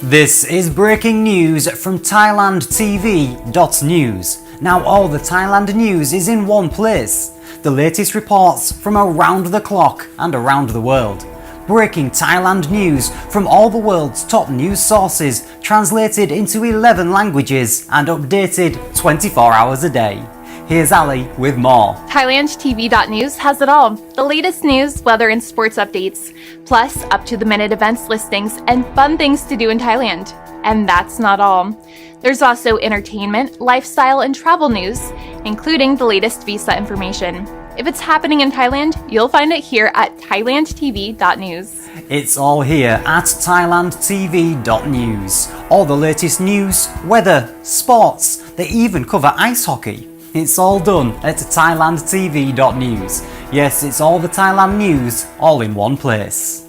This is breaking news from ThailandTV.news. Now all the Thailand news is in one place. The latest reports from around the clock and around the world. Breaking Thailand news from all the world's top news sources, translated into 11 languages and updated 24 hours a day. Here's Ali with more. ThailandTV.news has it all. The latest news, weather and sports updates, plus up-to-the-minute events listings and fun things to do in Thailand. And that's not all. There's also entertainment, lifestyle, and travel news, including the latest visa information. If it's happening in Thailand, you'll find it here at ThailandTV.news. It's all here at ThailandTV.news. All the latest news, weather, sports, they even cover ice hockey. It's all done at ThailandTV.news. Yes, it's all the Thailand news, all in one place.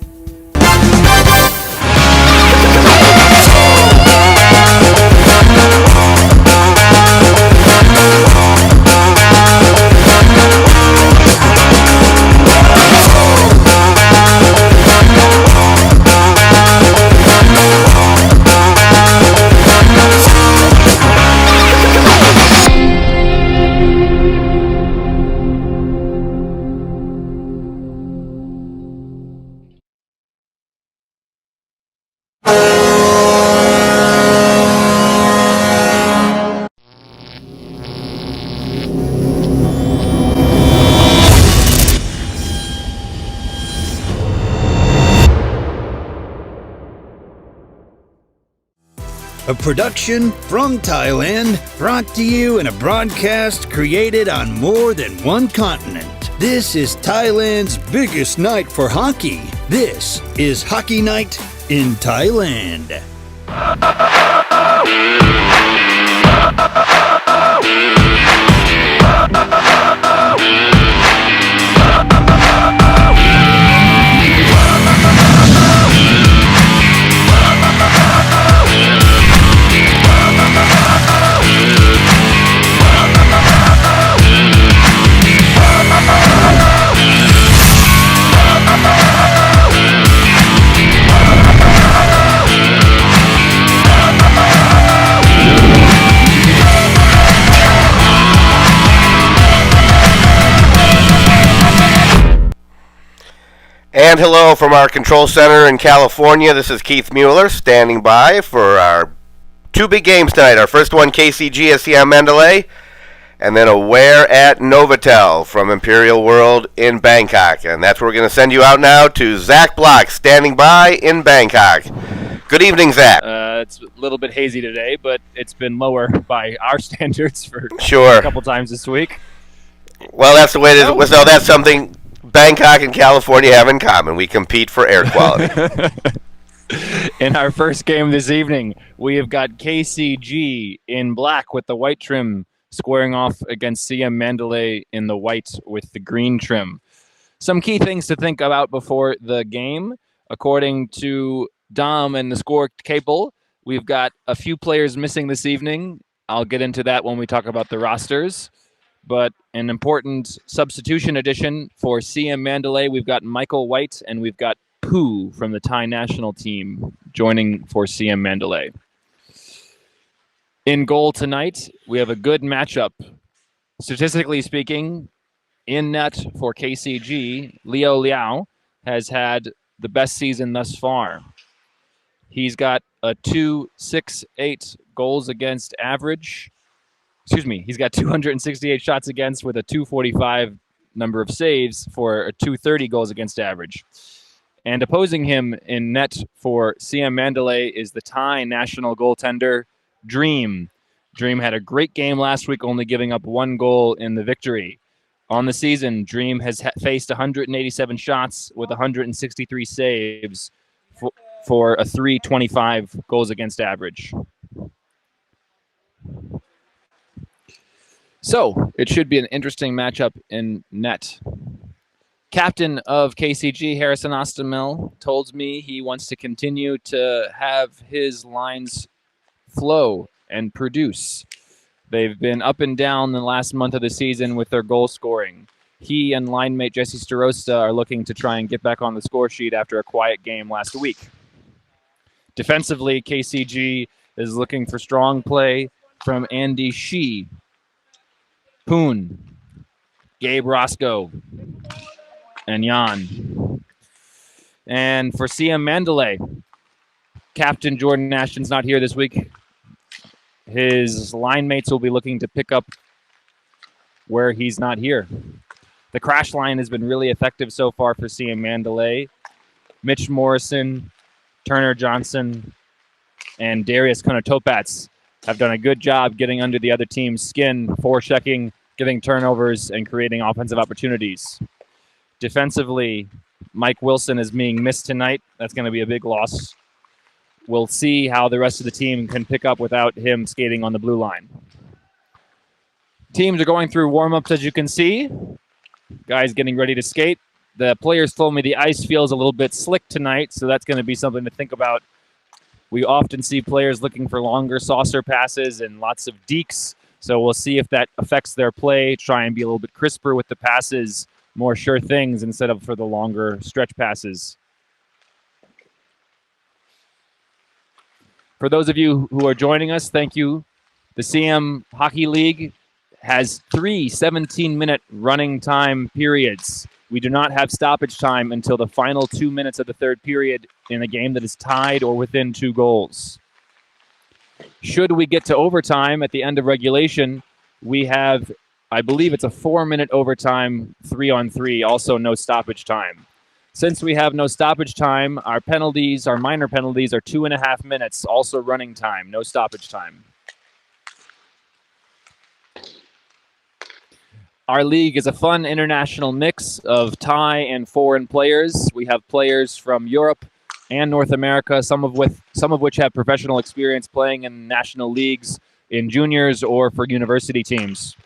A production from Thailand, brought to you in a broadcast created on more than one continent. This is Thailand's biggest night for hockey. This is Hockey Night in Thailand. And hello from our control center in California. This is Keith Mueller standing by for our two big games tonight. Our first one, KCG Siam Mandalay, and then a Wear at Novotel from Imperial World in Bangkok. And that's where we're going to send you out now to Zach Block standing by in Bangkok. Good evening, Zach. It's a little bit hazy today, but it's been lower by our standards for sure a couple times this week. Well, that's the way it is. So that's something Bangkok and California have in common. We compete for air quality. In our first game this evening, we have got KCG in black with the white trim squaring off against Siam Mandalay in the white with the green trim. Some key things to think about before the game. According to Dom and the score cable, we've got a few players missing this evening. I'll get into that when we talk about the rosters. But an important substitution addition for Siam Mandalay, we've got Michael White and we've got Poo from the Thai national team joining for Siam Mandalay. In goal tonight, we have a good matchup. Statistically speaking, in net for KCG, Leo Liao has had the best season thus far. He's got a 2.68 goals against average. He's got 268 shots against with a 245 number of saves for a 230 goals against average. And opposing him in net for Siam Mandalay is the Thai national goaltender, Dream. Dream had a great game last week, only giving up one goal in the victory. On the season, Dream has faced 187 shots with 163 saves for a 325 goals against average. So it should be an interesting matchup in net. Captain of KCG, Harrison Ostamel, told me he wants to continue to have his lines flow and produce. They've been up and down the last month of the season with their goal scoring. He and line mate Jesse Starosta are looking to try and get back on the score sheet after a quiet game last week. Defensively, KCG is looking for strong play from Andy Shee, Poon, Gabe Roscoe, and Jan. And for Siam Mandalay, Captain Jordan Ashton's not here this week. His line mates will be looking to pick up where he's not here. The crash line has been really effective so far for Siam Mandalay. Mitch Morrison, Turner Johnson, and Darius Konotopats have done a good job getting under the other team's skin, forechecking, getting turnovers, and creating offensive opportunities. Defensively, Mike Wilson is being missed tonight. That's going to be a big loss. We'll see how the rest of the team can pick up without him skating on the blue line. Teams are going through warm-ups, as you can see. Guys getting ready to skate. The players told me the ice feels a little bit slick tonight, so that's going to be something to think about. We often see players looking for longer saucer passes and lots of dekes, so we'll see if that affects their play, try and be a little bit crisper with the passes, more sure things instead of for the longer stretch passes. For those of you who are joining us, thank you. The Siam Hockey League has 3 17-minute running time periods. We do not have stoppage time until the final 2 minutes of the third period in a game that is tied or within 2 goals. Should we get to overtime at the end of regulation, we have, I believe it's a 4-minute overtime, 3-on-3, also no stoppage time. Since we have no stoppage time, our penalties, our minor penalties, are 2.5 minutes, also running time, no stoppage time. Our league is a fun international mix of Thai and foreign players. We have players from Europe and North America, some of which have professional experience playing in national leagues, in juniors, or for university teams.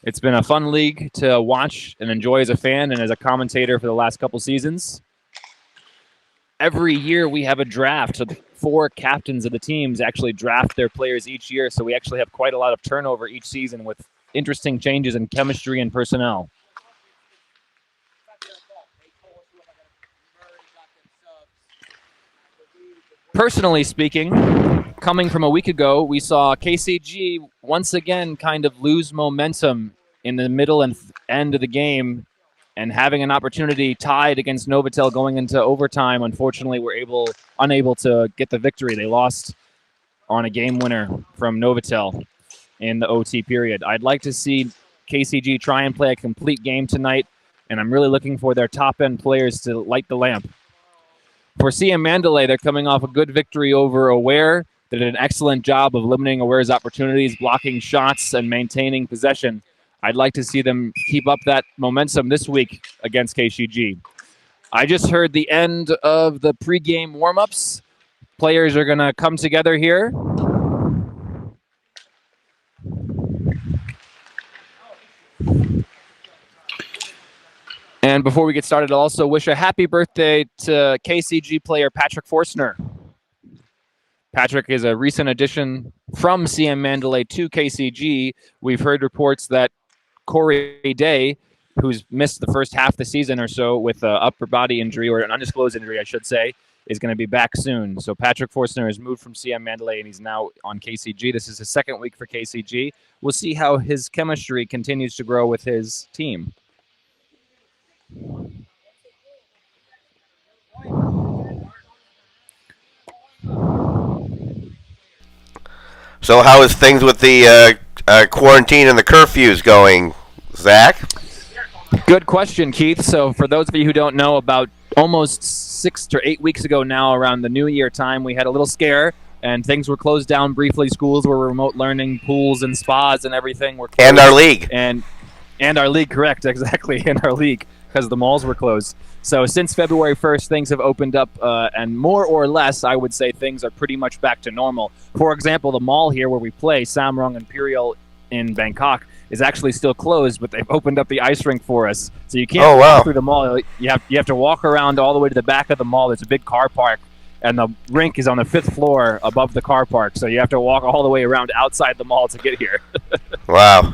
It's been a fun league to watch and enjoy as a fan and as a commentator for the last couple seasons. Every year we have a draft, so the 4 captains of the teams actually draft their players each year, so we actually have quite a lot of turnover each season with interesting changes in chemistry and personnel. Personally speaking, coming from a week ago, we saw KCG once again kind of lose momentum in the middle and end of the game, and having an opportunity tied against Novotel going into overtime, unfortunately, we're unable to get the victory. They lost on a game winner from Novotel in the OT period. I'd like to see KCG try and play a complete game tonight, and I'm really looking for their top-end players to light the lamp. For Siam Mandalay, they're coming off a good victory over Aware. They did an excellent job of limiting Aware's opportunities, blocking shots, and maintaining possession. I'd like to see them keep up that momentum this week against KCG. I just heard the end of the pregame warm-ups. Players are going to come together here. And before we get started, I'll also wish a happy birthday to KCG player Patrick Forstner. Patrick is a recent addition from Siam Mandalay to KCG. We've heard reports that Corey Day, who's missed the first half of the season or so with an upper body injury, or an undisclosed injury, I should say, is going to be back soon. So Patrick Forstner has moved from Siam Mandalay, and he's now on KCG. This is his second week for KCG. We'll see how his chemistry continues to grow with his team. So how is things with the quarantine and the curfews going, Zach? Good question, Keith. So for those of you who don't know, about almost 6 to 8 weeks ago now, around the New Year time, we had a little scare and things were closed down briefly. Schools were remote learning, pools and spas and everything were closed. And our league. And our league, correct, exactly, in our league, because the malls were closed. So since February 1st, things have opened up, and more or less, I would say things are pretty much back to normal. For example, the mall here where we play, Samrong Imperial in Bangkok, is actually still closed, but they've opened up the ice rink for us. So you can't walk through the mall. You have to walk around all the way to the back of the mall. There's a big car park, and the rink is on the 5th floor above the car park. So you have to walk all the way around outside the mall to get here. Wow.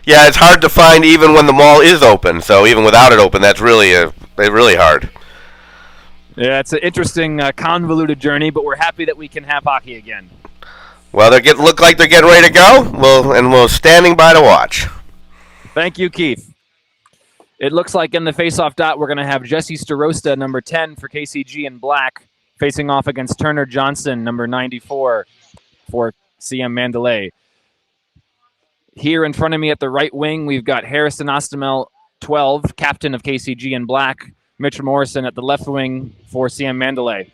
Yeah, it's hard to find even when the mall is open. So even without it open, that's really They're really hard. Yeah, it's an interesting, convoluted journey, but we're happy that we can have hockey again. Well, look like they're getting ready to go. We're standing by to watch. Thank you, Keith. It looks like in the face-off dot, we're going to have Jesse Starosta, number 10 for KCG in black, facing off against Turner Johnson, number 94 for CM Mandalay. Here in front of me at the right wing, we've got Harrison Ostamel, 12, captain of KCG in black. Mitch Morrison at the left wing for CM Mandalay.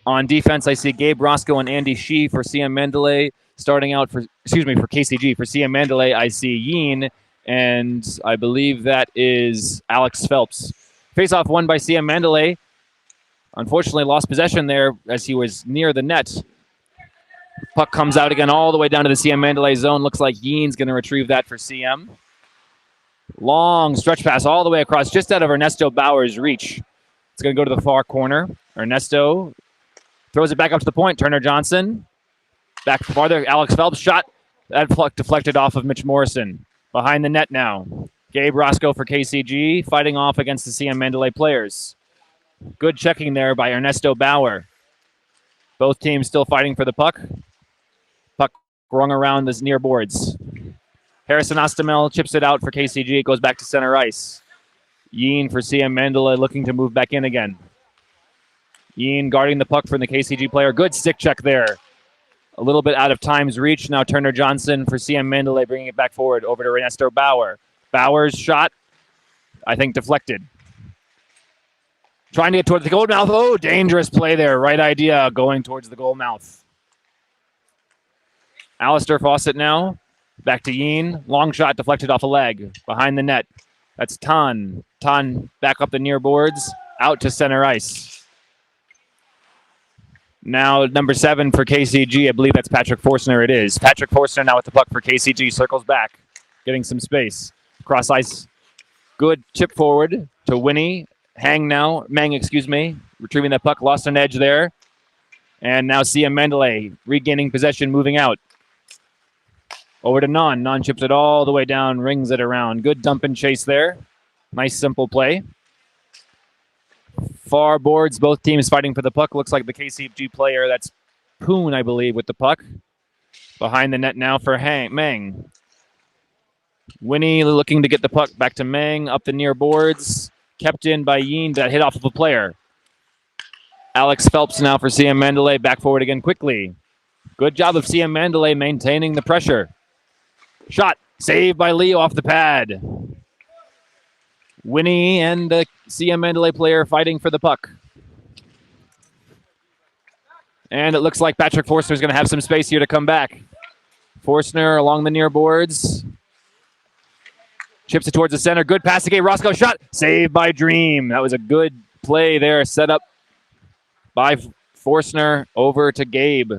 On defense, I see Gabe Roscoe and Andy Shee for CM Mandalay. Starting out for KCG. For CM Mandalay, I see Yeen, and I believe that is Alex Phelps. Face-off won by CM Mandalay. Unfortunately, lost possession there as he was near the net. Puck comes out again all the way down to the CM Mandalay zone. Looks like Yeen's going to retrieve that for CM. Long stretch pass all the way across, just out of Ernesto Bauer's reach. It's going to go to the far corner. Ernesto throws it back up to the point. Turner Johnson. Back farther. Alex Phelps shot. That puck deflected off of Mitch Morrison. Behind the net now. Gabe Roscoe for KCG fighting off against the CM Mandalay players. Good checking there by Ernesto Bauer. Both teams still fighting for the puck. Puck rung around the near boards. Harrison Ostamel chips it out for KCG. It goes back to center ice. Yeen for CM Mandalay looking to move back in again. Yeen guarding the puck from the KCG player. Good stick check there. A little bit out of time's reach. Now Turner Johnson for CM Mandalay bringing it back forward over to Ernesto Bauer. Bauer's shot, I think, deflected. Trying to get towards the goal mouth. Oh, dangerous play there. Right idea going towards the goal mouth. Alistair Fawcett now. Back to Yeen. Long shot deflected off a leg. Behind the net. That's Tan. Tan back up the near boards. Out to center ice. Now number 7 for KCG. I believe that's Patrick Forstner. It is. Patrick Forstner now with the puck for KCG. Circles back. Getting some space. Cross ice. Good chip forward to Winnie. Meng, excuse me. Retrieving that puck. Lost an edge there. And now CM Mandalay regaining possession, moving out. Over to Non. Non chips it all the way down, rings it around. Good dump and chase there. Nice simple play. Far boards, both teams fighting for the puck. Looks like the KCG player, that's Poon, I believe, with the puck. Behind the net now for Meng. Winnie looking to get the puck back to Meng. Up the near boards. Kept in by Yeen. That hit off of a player. Alex Phelps now for CM Mandalay. Back forward again quickly. Good job of CM Mandalay maintaining the pressure. Shot. Saved by Leo off the pad. Winnie and the CM Mandalay player fighting for the puck. And it looks like Patrick Forstner is going to have some space here to come back. Forstner along the near boards. Chips it towards the center. Good pass to Gabe Roscoe. Shot. Saved by Dream. That was a good play there. Set up by Forstner over to Gabe.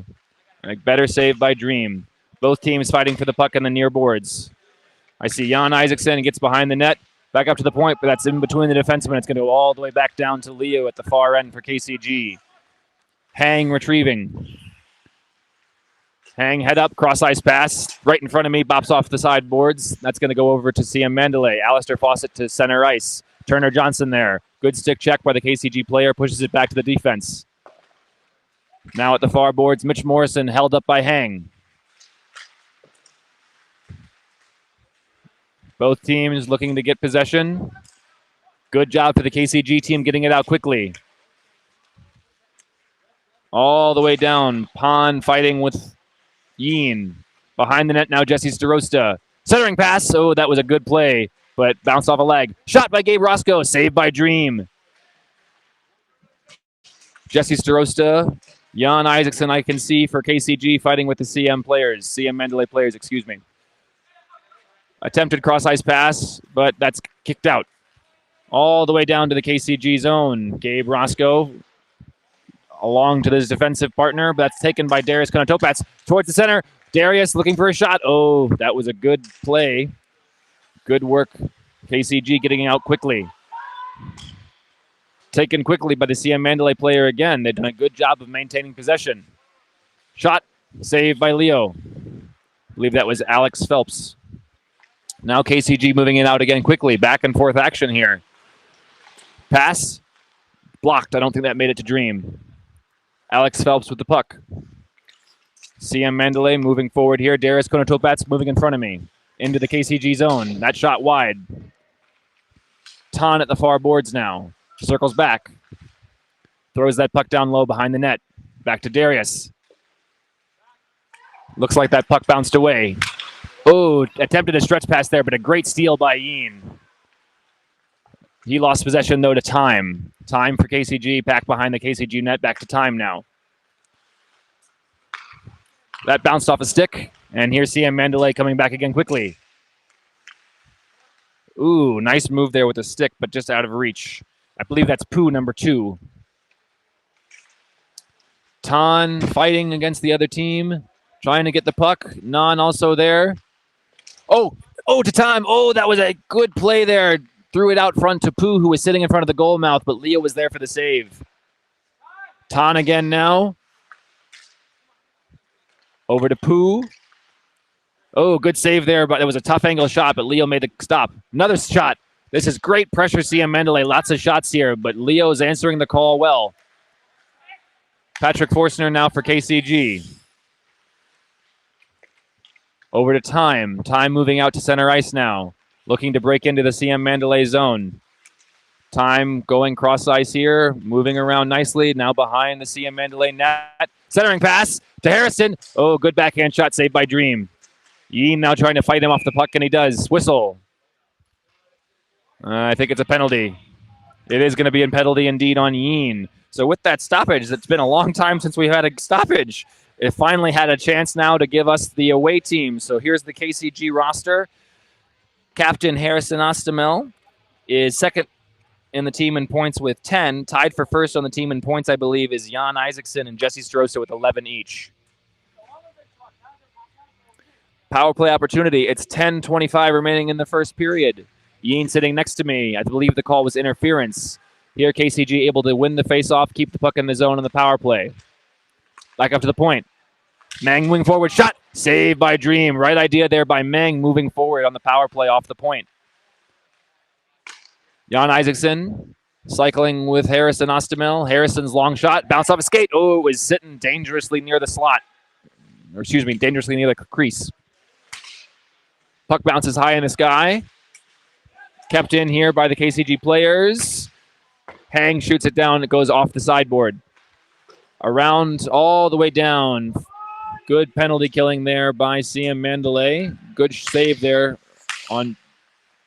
A better save by Dream. Both teams fighting for the puck in the near boards. I see Jan Isaacson gets behind the net. Back up to the point, but that's in between the defensemen. It's going to go all the way back down to Leo at the far end for KCG. Hang retrieving. Hang head up, cross ice pass. Right in front of me, bops off the sideboards. That's going to go over to CM Mandalay. Alistair Fawcett to center ice. Turner Johnson there. Good stick check by the KCG player. Pushes it back to the defense. Now at the far boards, Mitch Morrison held up by Hang. Both teams looking to get possession. Good job for the KCG team getting it out quickly. All the way down. Pon fighting with Yeen. Behind the net now, Jesse Starosta. Centering pass. Oh, that was a good play, but bounced off a leg. Shot by Gabe Roscoe. Saved by Dream. Jesse Starosta. Jan Isaacson, I can see for KCG fighting with the CM Mandalay players, excuse me. Attempted cross-ice pass, but that's kicked out. All the way down to the KCG zone. Gabe Roscoe along to his defensive partner, but that's taken by Darius Konotopats towards the center. Darius looking for a shot. Oh, that was a good play. Good work. KCG getting out quickly. Taken quickly by the CM Mandalay player again. They've done a good job of maintaining possession. Shot saved by Leo. I believe that was Alex Phelps. Now KCG moving in out again quickly. Back and forth action here. Pass. Blocked. I don't think that made it to Dream. Alex Phelps with the puck. Siam Mandalay moving forward here. Darius Konotopats moving in front of me. Into the KCG zone. That shot wide. Tan at the far boards now. Circles back. Throws that puck down low behind the net. Back to Darius. Looks like that puck bounced away. Oh, attempted a stretch pass there, but a great steal by Yeen. He lost possession, though, to Time. Time for KCG, back behind the KCG net, back to Time now. That bounced off a stick, and here's Siam Mandalay coming back again quickly. Ooh, nice move there with the stick, but just out of reach. I believe that's Poo number 2. Tan fighting against the other team, trying to get the puck. Nan also there. Oh, to Time. Oh, that was a good play there. Threw it out front to Poo, who was sitting in front of the goal mouth, but Leo was there for the save. Tan again now. Over to Poo. Oh, good save there, but it was a tough angle shot, but Leo made the stop. Another shot. This is great pressure, Siam Mandalay. Lots of shots here, but Leo's answering the call well. Patrick Forstner now for KCG. Over to Time. Time moving out to center ice now. Looking to break into the Siam Mandalay zone. Time going cross ice here. Moving around nicely. Now behind the Siam Mandalay net. Centering pass to Harrison. Oh, good backhand shot saved by Dream. Yeen now trying to fight him off the puck, and he does. Whistle. I think it's a penalty. It is going to be a penalty indeed on Yeen. So with that stoppage, it's been a long time since we had a stoppage. It finally had a chance now to give us the away team. So here's the KCG roster. Captain Harrison Ostamel is second in the team in points with 10. Tied for first on the team in points, I believe, is Jan Isaacson and Jesse Strosa with 11 each. Power play opportunity. It's 10:25 remaining in the first period. Yeen sitting next to me. I believe the call was interference. Here, KCG able to win the faceoff, keep the puck in the zone on the power play. Back up to the point. Mang moving forward. Shot. Saved by Dream. Right idea there by Mang moving forward on the power play off the point. Jan Isaacson cycling with Harrison Ostamel. Harrison's long shot. Bounce off a skate. Oh, it was sitting dangerously near the slot. Or excuse me, dangerously near the crease. Puck bounces high in the sky. Kept in here by the KCG players. Hang shoots it down. It goes off the sideboard. Around all the way down. Good penalty killing there by Siam Mandalay. Good save there on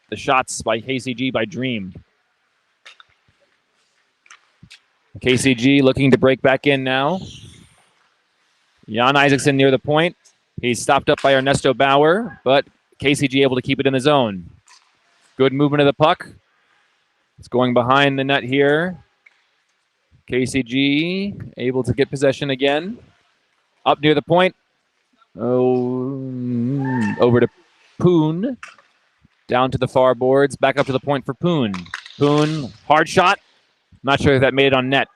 the shots by KCG by Dream. KCG looking to break back in now. Jan Isaacson near the point. He's stopped up by Ernesto Bauer, but KCG able to keep it in the zone. Good movement of the puck. It's going behind the net here. KCG able to get possession again. Up near the point. Oh, over to Poon. Down to the far boards. Back up to the point for Poon. Poon, hard shot. Not sure if that made it on net.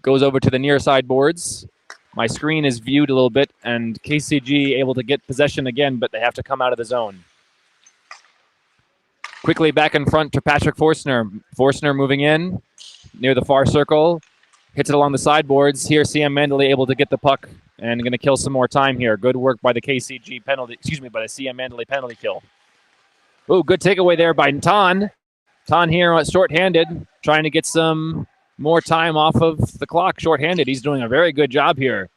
Goes over to the near side boards. My screen is viewed a little bit, and KCG able to get possession again, but they have to come out of the zone. Quickly back in front to Patrick Forstner. Forstner moving in near the far circle. Hits it along the sideboards. Here, Siam Mandalay able to get the puck and going to kill some more time here. Good work by the KCG penalty, by the Siam Mandalay penalty kill. Oh, good takeaway there by Tan. Tan here short-handed, trying to get some more time off of the clock. Short-handed. He's doing a very good job here.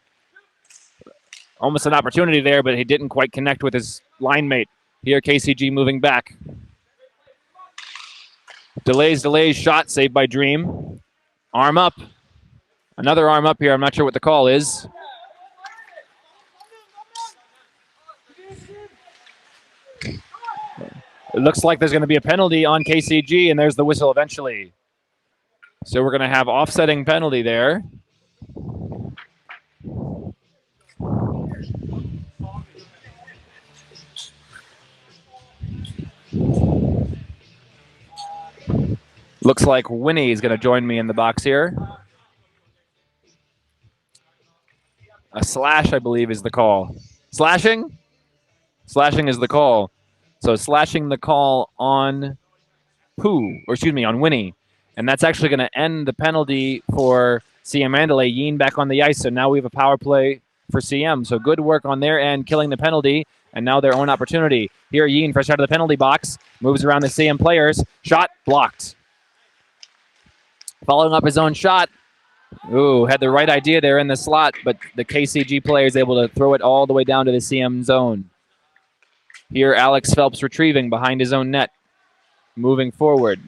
Almost an opportunity there, but he didn't quite connect with his line mate. Here, KCG moving back. Delays, shot saved by Dream. Arm up. Another arm up here. I'm not sure what the call is. It looks like there's going to be a penalty on KCG, and there's the whistle eventually. So we're going to have offsetting penalty there. Looks like Winnie is going to join me in the box here. A slash, I believe, is the call. Slashing? Slashing is the call. So slashing the call on on Winnie. And that's actually going to end the penalty for Siam Mandalay. Yeen back on the ice. So now we have a power play for CM. So good work on their end, killing the penalty. And now their own opportunity. Here, Yeen, fresh out of the penalty box, moves around the CM players. Shot blocked. Following up his own shot. Ooh, had the right idea there in the slot, but the KCG player is able to throw it all the way down to the CM zone. Here, Alex Phelps retrieving behind his own net. Moving forward.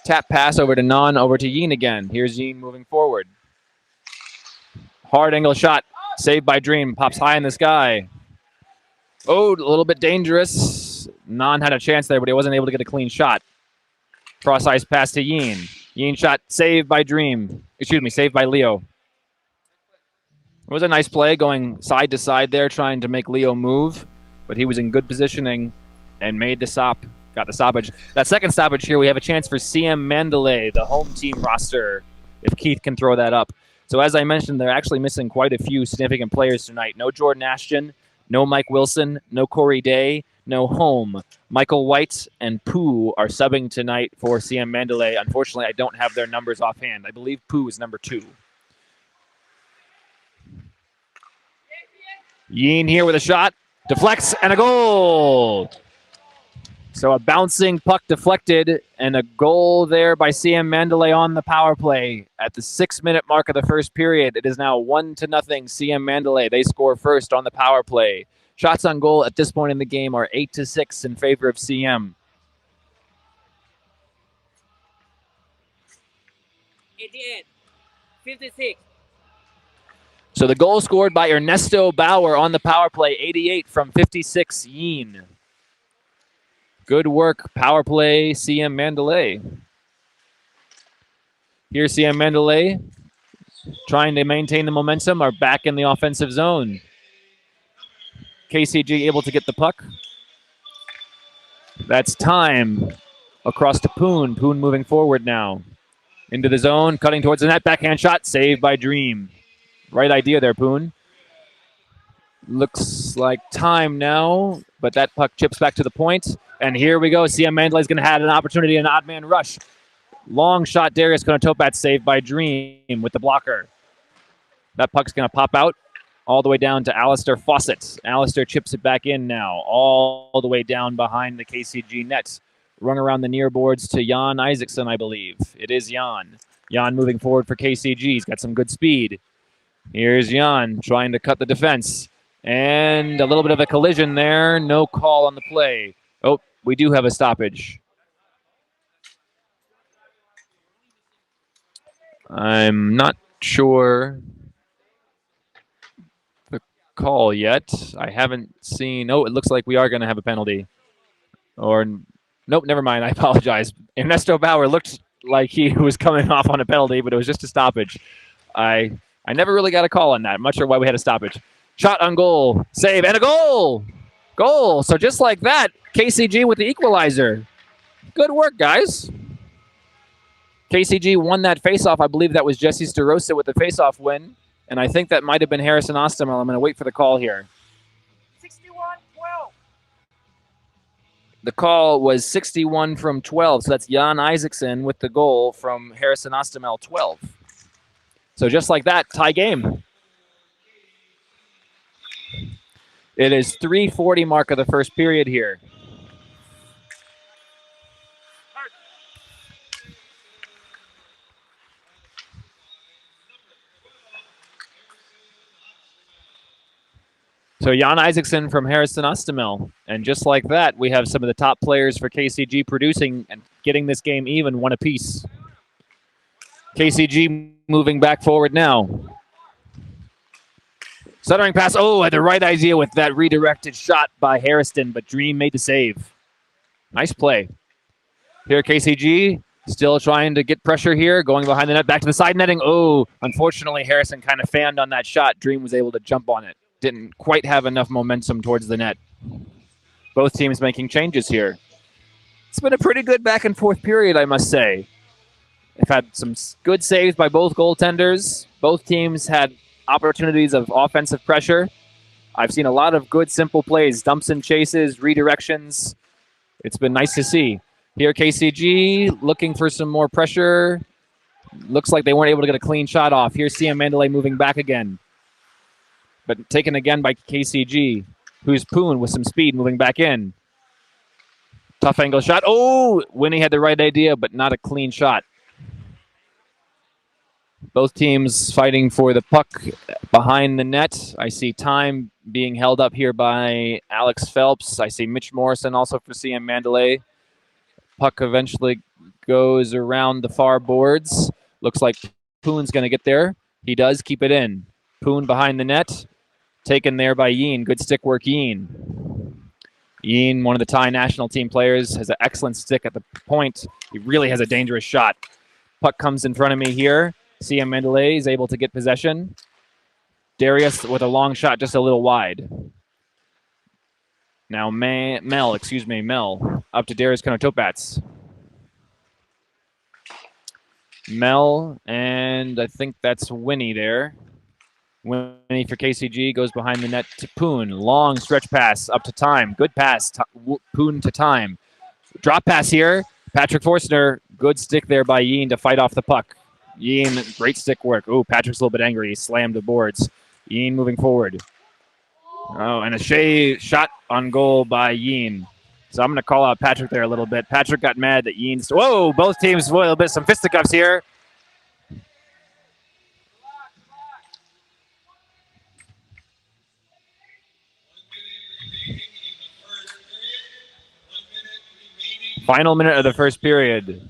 Tap pass over to Non, over to Yeen again. Here's Yeen moving forward. Hard angle shot. Saved by Dream. Pops high in the sky. Oh, a little bit dangerous. Non had a chance there, but he wasn't able to get a clean shot. Cross ice pass to Yeen. Yeen shot saved by Dream. Saved by Leo. It was a nice play going side to side there, trying to make Leo move, but he was in good positioning and made the stop. Got the stoppage. That second stoppage here, we have a chance for CM Mandalay, the home team roster, if Keith can throw that up. So as I mentioned, they're actually missing quite a few significant players tonight. No Jordan Ashton, no Mike Wilson, no Corey Day, no Home. Michael White and Pooh are subbing tonight for CM Mandalay. Unfortunately, I don't have their numbers offhand. I believe Pooh is number 2. Yeen here with a shot. Deflects and a goal. So a bouncing puck deflected and a goal there by CM Mandalay on the power play. At the 6-minute mark of the first period, it is now 1-0 CM Mandalay. They score first on the power play. Shots on goal at this point in the game are 8-6 in favor of CM. 88, 56. So the goal scored by Ernesto Bauer on the power play, 88 from 56 Yeen. Good work, power play, CM Mandalay. Here, CM Mandalay, trying to maintain the momentum, are back in the offensive zone. KCG able to get the puck. That's time. Across to Poon. Poon moving forward now. Into the zone, cutting towards the net. Backhand shot, saved by Dream. Right idea there, Poon. Looks like time now, but that puck chips back to the point. And here we go. CM Mandalay's going to have an opportunity, an odd man rush. Long shot, Darius Konotopat, saved by Dream with the blocker. That puck's going to pop out all the way down to Alistair Fawcett. Alistair chips it back in now, all the way down behind the KCG net. Run around the near boards to Jan Isaacson, I believe. It is Jan. Jan moving forward for KCG. He's got some good speed. Here's Jan trying to cut the defense. And a little bit of a collision there. No call on the play. Oh, we do have a stoppage. I'm not sure the call yet. I haven't seen. Oh, it looks like we are going to have a penalty. Or, nope, never mind. I apologize. Ernesto Bauer looked like he was coming off on a penalty, but it was just a stoppage. I never really got a call on that. I'm not sure why we had a stoppage. Shot on goal. Save and a goal. Goal. So just like that, KCG with the equalizer. Good work, guys. KCG won that faceoff. I believe that was Jesse Starosa with the faceoff win. And I think that might have been Harrison Ostermel. I'm going to wait for the call here. 61-12. The call was 61 from 12. So that's Jan Isaacson with the goal from Harrison Ostermel, 12. So just like that, tie game. It is 3:40 mark of the first period here. So Jan Isaacson from Harrison Ostermel. And just like that, we have some of the top players for KCG producing and getting this game even, one apiece. KCG moving back forward now. Centering pass. Oh, had the right idea with that redirected shot by Harrison, but Dream made the save. Nice play. Here, KCG still trying to get pressure here, going behind the net, back to the side netting. Oh, unfortunately, Harrison kind of fanned on that shot. Dream was able to jump on it. Didn't quite have enough momentum towards the net. Both teams making changes here. It's been a pretty good back and forth period, I must say. They've had some good saves by both goaltenders. Both teams had opportunities of offensive pressure. I've seen a lot of good, simple plays, dumps and chases, redirections. It's been nice to see. Here, KCG looking for some more pressure. Looks like they weren't able to get a clean shot off. Here's Siam Mandalay moving back again, but taken again by KCG, who's Poon with some speed moving back in. Tough angle shot. Oh, Winnie had the right idea, but not a clean shot. Both teams fighting for the puck behind the net. I see time being held up here by Alex Phelps. I see Mitch Morrison also for Siam Mandalay. Puck eventually goes around the far boards. Looks like Poon's going to get there. He does keep it in. Poon behind the net. Taken there by Yeen. Good stick work, Yeen. Yeen, one of the Thai national team players, has an excellent stick at the point. He really has a dangerous shot. Puck comes in front of me here. Siam Mandalay is able to get possession. Darius with a long shot, just a little wide. Now Mel up to Darius Konotopats. Mel, and I think that's Winnie there. Winnie for KCG goes behind the net to Poon. Long stretch pass up to time. Good pass. Poon to time. Drop pass here. Patrick Forstner. Good stick there by Yeen to fight off the puck. Yeen, great stick work. Oh, Patrick's a little bit angry. He slammed the boards. Yeen moving forward. Oh, and a shot on goal by Yeen. So I'm going to call out Patrick there a little bit. Patrick got mad that Yeen's... Whoa, both teams a little bit. Some fisticuffs here. Final minute of the first period.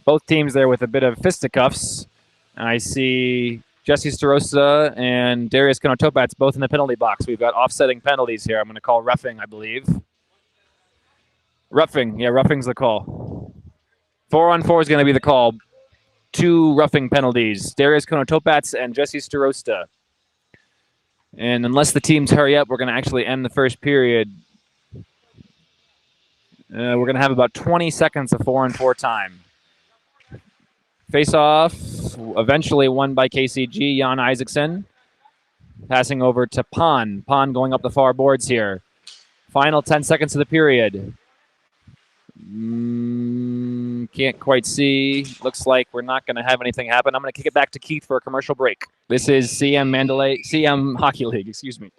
Both teams there with a bit of fisticuffs. I see Jesse Starosta and Darius Konotopats both in the penalty box. We've got offsetting penalties here. I'm going to call roughing, I believe. Roughing. Yeah, roughing's the call. 4-on-4 is going to be the call. 2 roughing penalties. Darius Konotopats and Jesse Starosta. And unless the teams hurry up, we're going to actually end the first period. We're going to have about 20 seconds of 4-on-4 time. Face-off, eventually won by KCG, Jan Isaacson. Passing over to Pan. Pan going up the far boards here. Final 10 seconds of the period. Can't quite see. Looks like we're not going to have anything happen. I'm going to kick it back to Keith for a commercial break. This is Siam Hockey League, excuse me.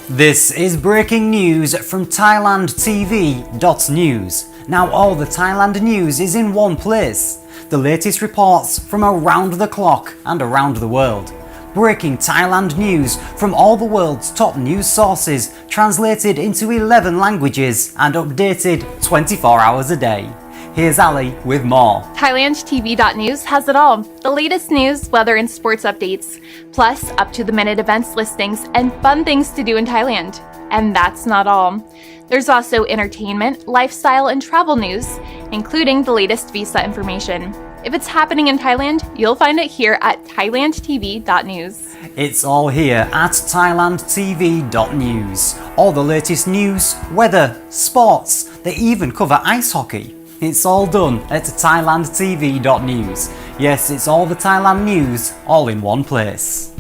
This is breaking news from ThailandTV.news. Now all the Thailand news is in one place. The latest reports from around the clock and around the world. Breaking Thailand news from all the world's top news sources, translated into 11 languages and updated 24 hours a day. Here's Ali with more. ThailandTV.news has it all. The latest news, weather and sports updates, plus up-to-the-minute events listings and fun things to do in Thailand. And that's not all. There's also entertainment, lifestyle, and travel news, including the latest visa information. If it's happening in Thailand, you'll find it here at ThailandTV.news. It's all here at ThailandTV.news. All the latest news, weather, sports, they even cover ice hockey. It's all done at ThailandTV.news. Yes, it's all the Thailand news, all in one place.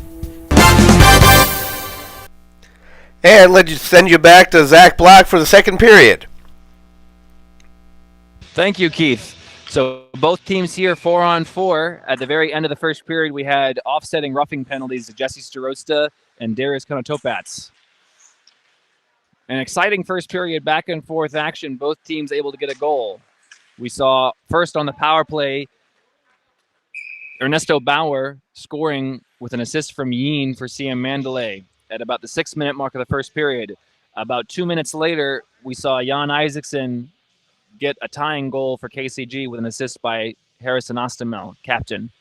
And let's send you back to Zach Block for the second period. Thank you, Keith. So both teams here 4-on-4. At the very end of the first period, we had offsetting roughing penalties to Jesse Starosta and Darius Konotopats. An exciting first period, back and forth action. Both teams able to get a goal. We saw first on the power play, Ernesto Bauer scoring with an assist from Yeen for Siam Mandalay at about the 6-minute mark of the first period. About 2 minutes later, we saw Jan Isaacson get a tying goal for KCG with an assist by Harrison Ostamel, captain.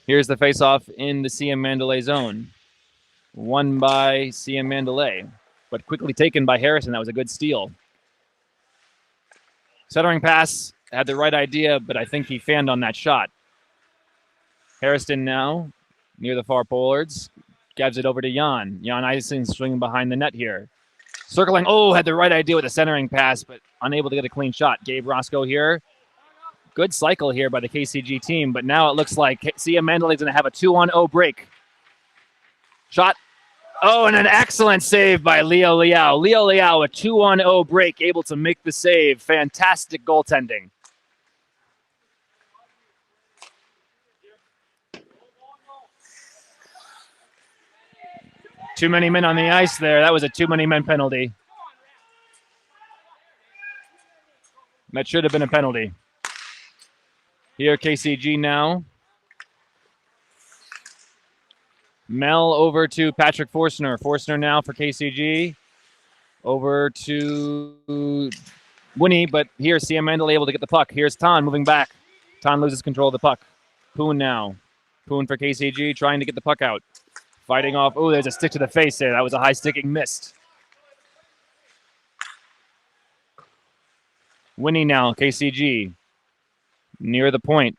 Here's the faceoff in the Siam Mandalay zone. Won by Siam Mandalay, but quickly taken by Harrison. That was a good steal. Centering pass, had the right idea, but I think he fanned on that shot. Harrison now, near the far pollards, gives it over to Jan. Jan Isaacson swinging behind the net here. Circling, had the right idea with a centering pass, but unable to get a clean shot. Gabe Roscoe here. Good cycle here by the KCG team, but now it looks like Siam Mandalay is going to have a 2-on-0 break. Shot. Oh, and an excellent save by Leo Liao. Leo Liao, a 2-on-0 break, able to make the save. Fantastic goaltending. Too many men on the ice there. That was a too many men penalty. That should have been a penalty. Here, KCG now. Mel over to Patrick Forstner. Forstner now for KCG. Over to Winnie, but here, Siam Mandalay able to get the puck. Here's Tan moving back. Tan loses control of the puck. Poon now. Poon for KCG trying to get the puck out. Fighting off. Oh, there's a stick to the face there. That was a high sticking missed. Winnie now, KCG. Near the point.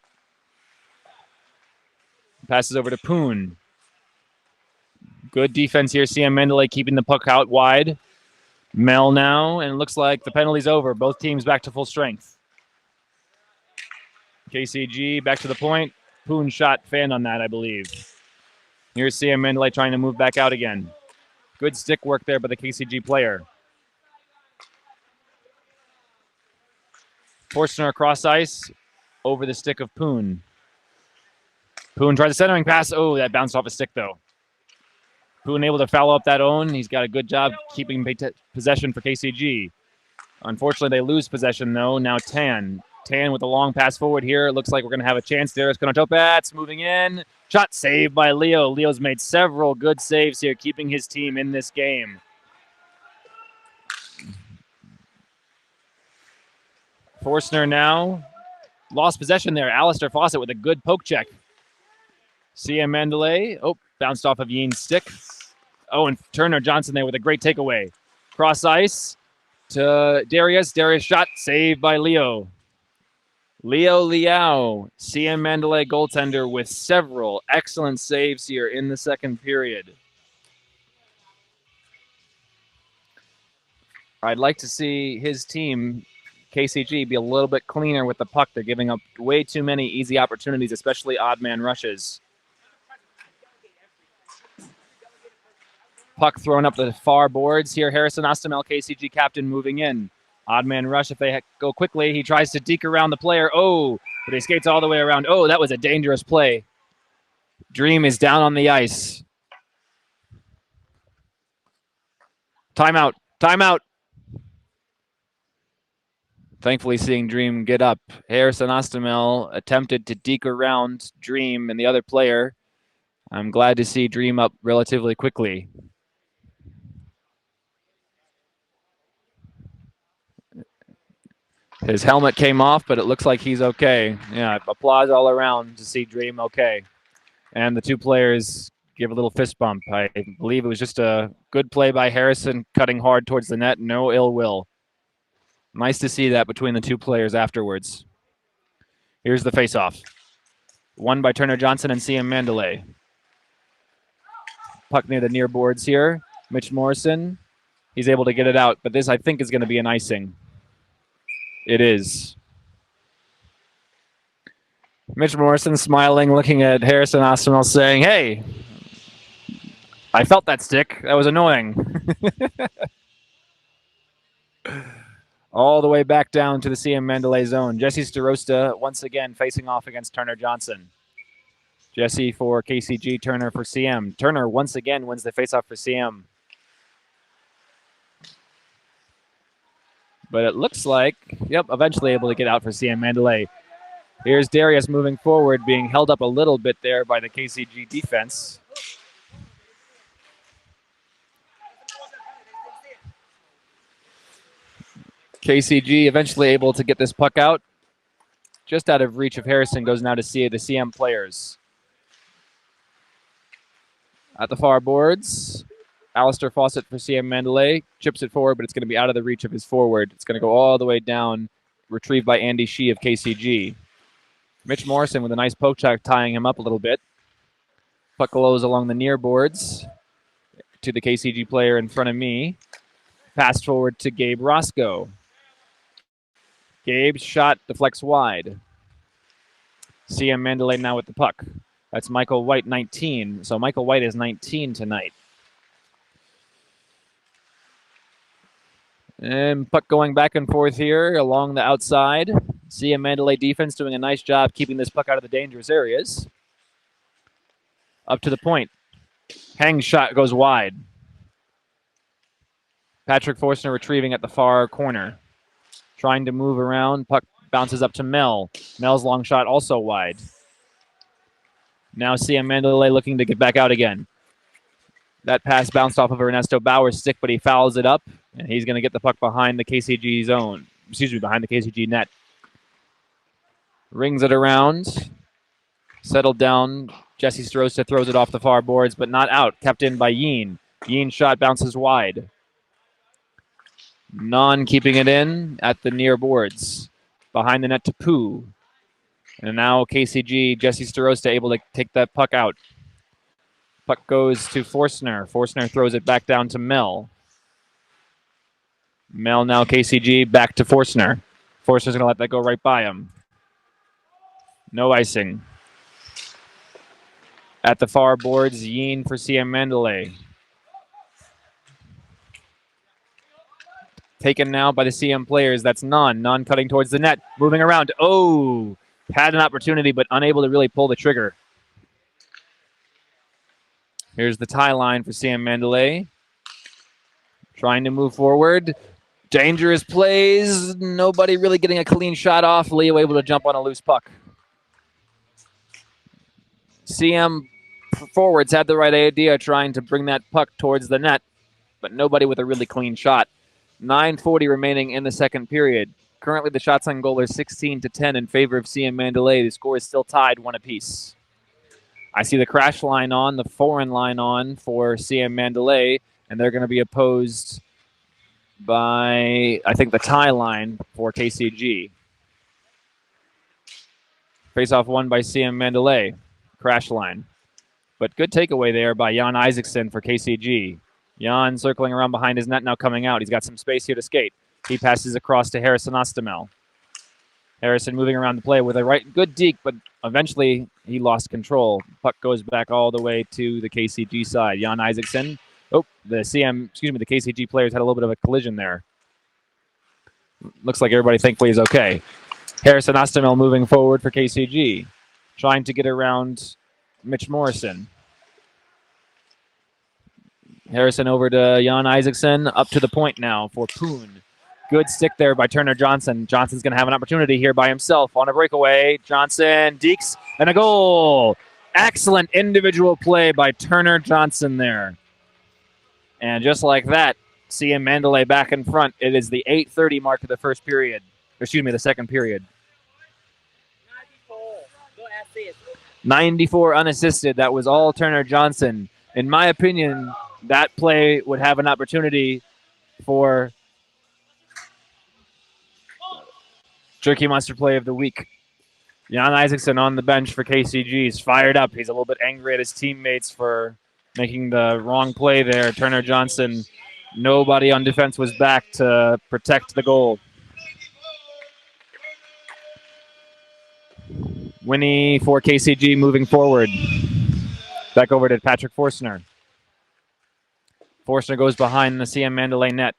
Passes over to Poon. Good defense here. Siam Mandalay keeping the puck out wide. Mel now, and it looks like the penalty's over. Both teams back to full strength. KCG back to the point. Poon shot fanned on that, I believe. Here's Siam Mandalay trying to move back out again. Good stick work there by the KCG player. Forstner across ice over the stick of Poon. Poon tries a centering pass. Oh, that bounced off a stick, though. Poon able to foul up that own. He's got a good job keeping possession for KCG. Unfortunately, they lose possession, though. Now Tan. Tan with a long pass forward here. It looks like we're going to have a chance there. It's going to Topats moving in. Shot saved by Leo. Leo's made several good saves here, keeping his team in this game. Forstner now. Lost possession there. Alistair Fawcett with a good poke check. Siam Mandalay. Oh, bounced off of Yeen's stick. Oh, and Turner Johnson there with a great takeaway. Cross ice to Darius. Darius shot saved by Leo. Leo Liao, Siam Mandalay goaltender with several excellent saves here in the second period. I'd like to see his team, KCG, be a little bit cleaner with the puck. They're giving up way too many easy opportunities, especially odd man rushes. Puck thrown up the far boards here. Harrison Ostamel, KCG captain, moving in. Odd man rush if they go quickly. He tries to deke around the player. Oh, but he skates all the way around. Oh, that was a dangerous play. Dream is down on the ice. Timeout. Timeout. Thankfully, seeing Dream get up. Harrison Ostamel attempted to deke around Dream and the other player. I'm glad to see Dream up relatively quickly. His helmet came off, but it looks like he's okay. Yeah, applause all around to see Dream okay. And the two players give a little fist bump. I believe it was just a good play by Harrison, cutting hard towards the net. No ill will. Nice to see that between the two players afterwards. Here's the face-off. Won by Turner Johnson and Siam Mandalay. Puck near the near boards here. Mitch Morrison. He's able to get it out, but this, I think, is going to be an icing. It is. Mitch Morrison smiling, looking at Harrison Ostamel, saying, hey, I felt that stick. That was annoying. All the way back down to the Siam Mandalay zone. Jesse Starosta once again facing off against Turner Johnson. Jesse for KCG, Turner for Siam. Turner once again wins the faceoff for Siam. But it looks like, yep, eventually able to get out for Siam Mandalay. Here's Darius moving forward, being held up a little bit there by the KCG defense. KCG eventually able to get this puck out. Just out of reach of Harrison, goes now to see the Siam players. At the far boards, Alistair Fawcett for Siam Mandalay chips it forward, but it's going to be out of the reach of his forward. It's going to go all the way down, retrieved by Andy Shee of KCG. Mitch Morrison with a nice poke check, tying him up a little bit. Puck goes along the near boards to the KCG player in front of me. Pass forward to Gabe Roscoe. Gabe's shot deflects wide. CM Mandalay now with the puck. That's Michael White, 19. So Michael White is 19 tonight. And puck going back and forth here along the outside. CM Mandalay defense doing a nice job keeping this puck out of the dangerous areas. Up to the point. Hang shot goes wide. Patrick Forstner retrieving at the far corner. Trying to move around. Puck bounces up to Mel. Mel's long shot also wide. Now CM Mandalay looking to get back out again. That pass bounced off of Ernesto Bauer's stick, but he fouls it up, and he's going to get the puck behind the KCG zone. Behind the KCG net. Rings it around. Settled down. Jesse Strosta throws it off the far boards, but not out. Kept in by Yeen. Yeen's shot bounces wide. Non keeping it in at the near boards. Behind the net to Pooh. And now KCG, Jesse Starosta able to take that puck out. Puck goes to Forstner. Forstner throws it back down to Mel. Mel now KCG back to Forstner. Forstner's going to let that go right by him. No icing. At the far boards, Yeen for CM Mandalay. Taken now by the CM players. That's Non. Non cutting towards the net. Moving around. Oh! Had an opportunity, but unable to really pull the trigger. Here's the tie line for CM Mandalay. Trying to move forward. Dangerous plays. Nobody really getting a clean shot off. Leo able to jump on a loose puck. CM forwards had the right idea trying to bring that puck towards the net, but nobody with a really clean shot. 9:40 remaining in the second period. Currently, the shots on goal are 16-10 in favor of CM Mandalay. The score is still tied 1 apiece. I see the crash line on, the foreign line on for CM Mandalay, and they're going to be opposed by, I think, the tie line for KCG. Face-off won by CM Mandalay. Crash line. But good takeaway there by Jan Isaacson for KCG. Jan circling around behind his net, now coming out. He's got some space here to skate. He passes across to Harrison Ostamel. Harrison moving around the play with a good deke, but eventually he lost control. Puck goes back all the way to the KCG side. Jan Isaacson. Oh, the KCG players had a little bit of a collision there. Looks like everybody thankfully is okay. Harrison Ostamel moving forward for KCG. Trying to get around Mitch Morrison. Harrison over to Jan Isaacson. Up to the point now for Poon. Good stick there by Turner Johnson. Johnson's going to have an opportunity here by himself on a breakaway. Johnson, Deeks, and a goal. Excellent individual play by Turner Johnson there. And just like that, CM Mandalay back in front. It is the 8:30 mark of the first period. The second period. 94 unassisted. That was all Turner Johnson. In my opinion, that play would have an opportunity for Jerky Monster Play of the Week. Jan Isaacson on the bench for KCG. He's fired up. He's a little bit angry at his teammates for making the wrong play there. Turner Johnson, nobody on defense was back to protect the goal. Winnie for KCG moving forward. Back over to Patrick Forstner. Forstner goes behind the CM Mandalay net.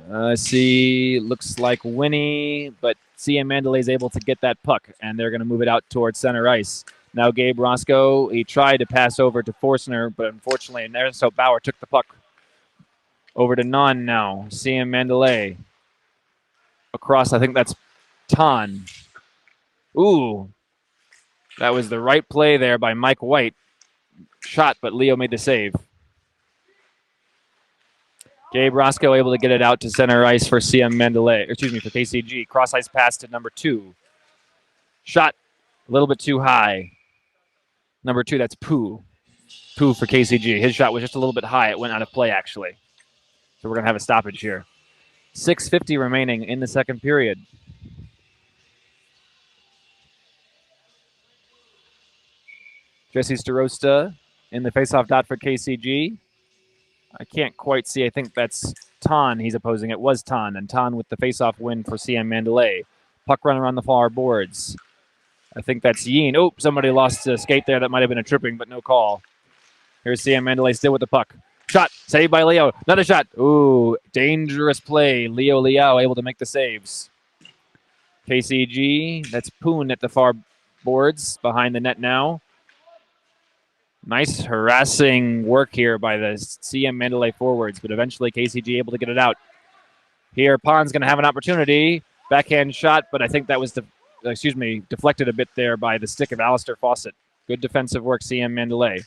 Looks like Winnie, but CM Mandalay is able to get that puck, and they're going to move it out towards center ice. Now Gabe Roscoe, he tried to pass over to Forstner, but unfortunately, so Bauer took the puck over to Non now. CM Mandalay. Across, I think that's Tan. Ooh. That was the right play there by Mike White. Shot, but Leo made the save. Gabe Roscoe able to get it out to center ice for CM Mandalay, for KCG. Cross ice pass to number 2. Shot a little bit too high. Number 2, that's Pooh. Pooh for KCG. His shot was just a little bit high. It went out of play, actually. So we're going to have a stoppage here. 6:50 remaining in the second period. Jesse Starosta in the faceoff dot for KCG. I can't quite see. I think that's Tan he's opposing. It was Tan, and Tan with the face-off win for Siam Mandalay. Puck runner on the far boards. I think that's Yin. Oh, somebody lost a skate there. That might have been a tripping, but no call. Here's Siam Mandalay still with the puck. Shot, saved by Leo. Another shot. Ooh, dangerous play. Leo Liao able to make the saves. KCG, that's Poon at the far boards, behind the net now. Nice harassing work here by the CM Mandalay forwards, but eventually KCG able to get it out. Here, Pon's going to have an opportunity. Backhand shot, but I think that was deflected a bit there by the stick of Alistair Fawcett. Good defensive work, CM Mandalay.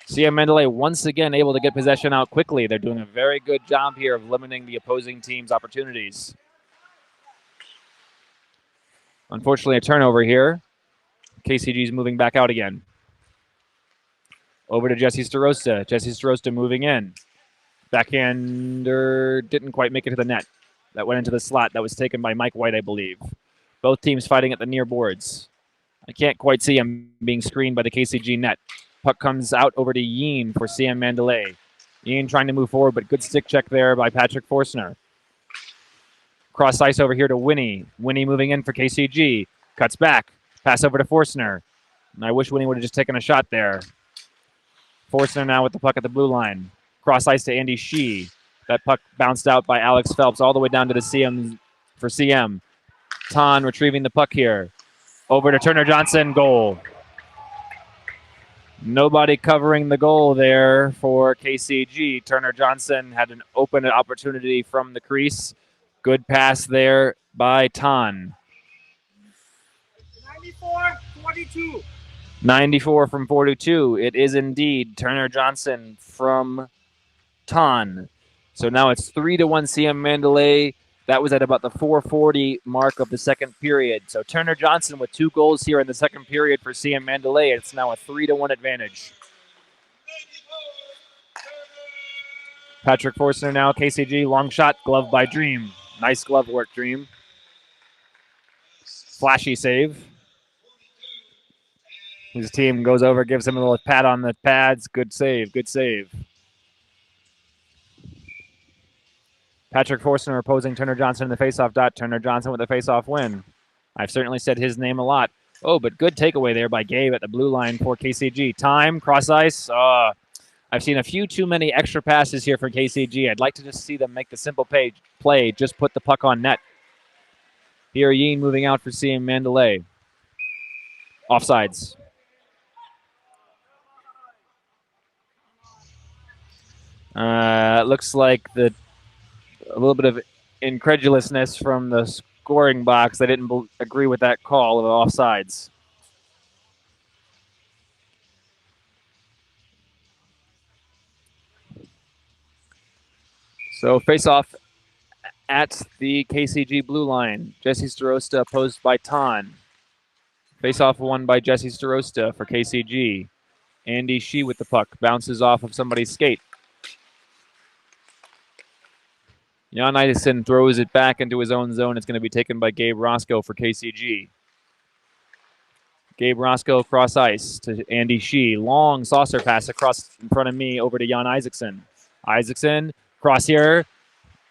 CM Mandalay once again able to get possession out quickly. They're doing a very good job here of limiting the opposing team's opportunities. Unfortunately, a turnover here. KCG's moving back out again. Over to Jesse Starosta. Jesse Starosta moving in. Backhander didn't quite make it to the net. That went into the slot. That was taken by Mike White, I believe. Both teams fighting at the near boards. I can't quite see him being screened by the KCG net. Puck comes out over to Yin for CM Mandalay. Yin trying to move forward, but good stick check there by Patrick Forstner. Cross ice over here to Winnie. Winnie moving in for KCG. Cuts back. Pass over to Forstner. And I wish Winnie would have just taken a shot there. Forstner now with the puck at the blue line. Cross ice to Andy Shee. That puck bounced out by Alex Phelps all the way down to the CM for CM. Tan retrieving the puck here. Over to Turner Johnson. Goal. Nobody covering the goal there for KCG. Turner Johnson had an open opportunity from the crease. Good pass there by Tan. 94-42. 94 from 42. It is indeed Turner Johnson from Tan. So now it's 3-1 CM Mandalay. That was at about the 4:40 mark of the second period. So Turner Johnson with 2 goals here in the second period for CM Mandalay. It's now a 3-1 advantage. Patrick Forstner now, KCG, long shot, glove by Dream. Nice glove work, Dream. Flashy save. His team goes over, gives him a little pat on the pads. Good save, good save. Patrick Forstner opposing Turner Johnson in the faceoff dot. Turner Johnson with the faceoff win. I've certainly said his name a lot. Oh, but good takeaway there by Gabe at the blue line for KCG. Time, cross ice. I've seen a few too many extra passes here for KCG. I'd like to just see them make the simple play. Just put the puck on net. Here, Yeen moving out for CM Mandalay. Offsides. Looks like a little bit of incredulousness from the scoring box. They didn't agree with that call of offsides. So face-off at the KCG blue line. Jesse Starosta opposed by Tan. Face-off won by Jesse Starosta for KCG. Andy Shee with the puck. Bounces off of somebody's skate. Jan Isaacson throws it back into his own zone. It's going to be taken by Gabe Roscoe for KCG. Gabe Roscoe cross ice to Andy Shee. Long saucer pass across in front of me over to Jan Isaacson. Isaacson, cross here.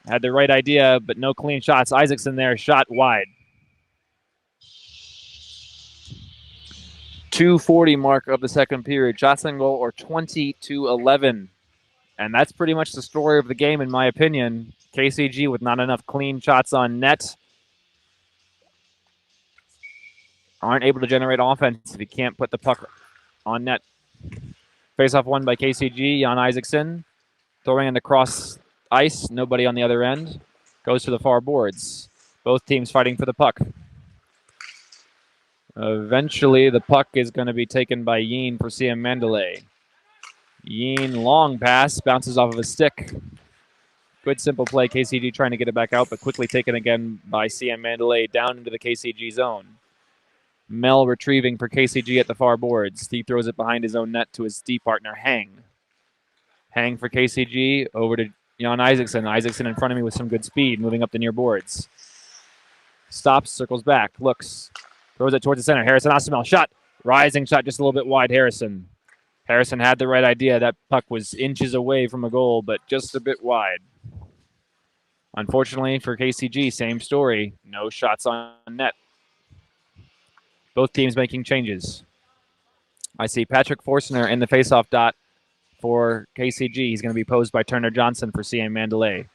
Had the right idea, but no clean shots. Isaacson there, shot wide. 2:40 mark of the second period. Shots on goal or 20-11. And that's pretty much the story of the game, in my opinion. KCG with not enough clean shots on net. Aren't able to generate offense if you can't put the puck on net. Face-off won by KCG. Jan Isaacson throwing it across ice. Nobody on the other end. Goes to the far boards. Both teams fighting for the puck. Eventually, the puck is going to be taken by Yeen for CM Mandalay. Yeen, long pass, bounces off of a stick. Good simple play. KCG trying to get it back out, but quickly taken again by CM Mandalay down into the KCG zone. Mel retrieving for KCG at the far boards. He throws it behind his own net to his D partner, Hang. Hang for KCG, over to Jan Isaacson. Isaacson in front of me with some good speed, moving up the near boards. Stops, circles back, looks. Throws it towards the center. Harrison Ostermel, shot. Rising shot just a little bit wide, Harrison. Harrison had the right idea. That puck was inches away from a goal, but just a bit wide. Unfortunately for KCG, same story. No shots on net. Both teams making changes. I see Patrick Forstner in the faceoff dot for KCG. He's going to be posed by Turner Johnson for CM Mandalay.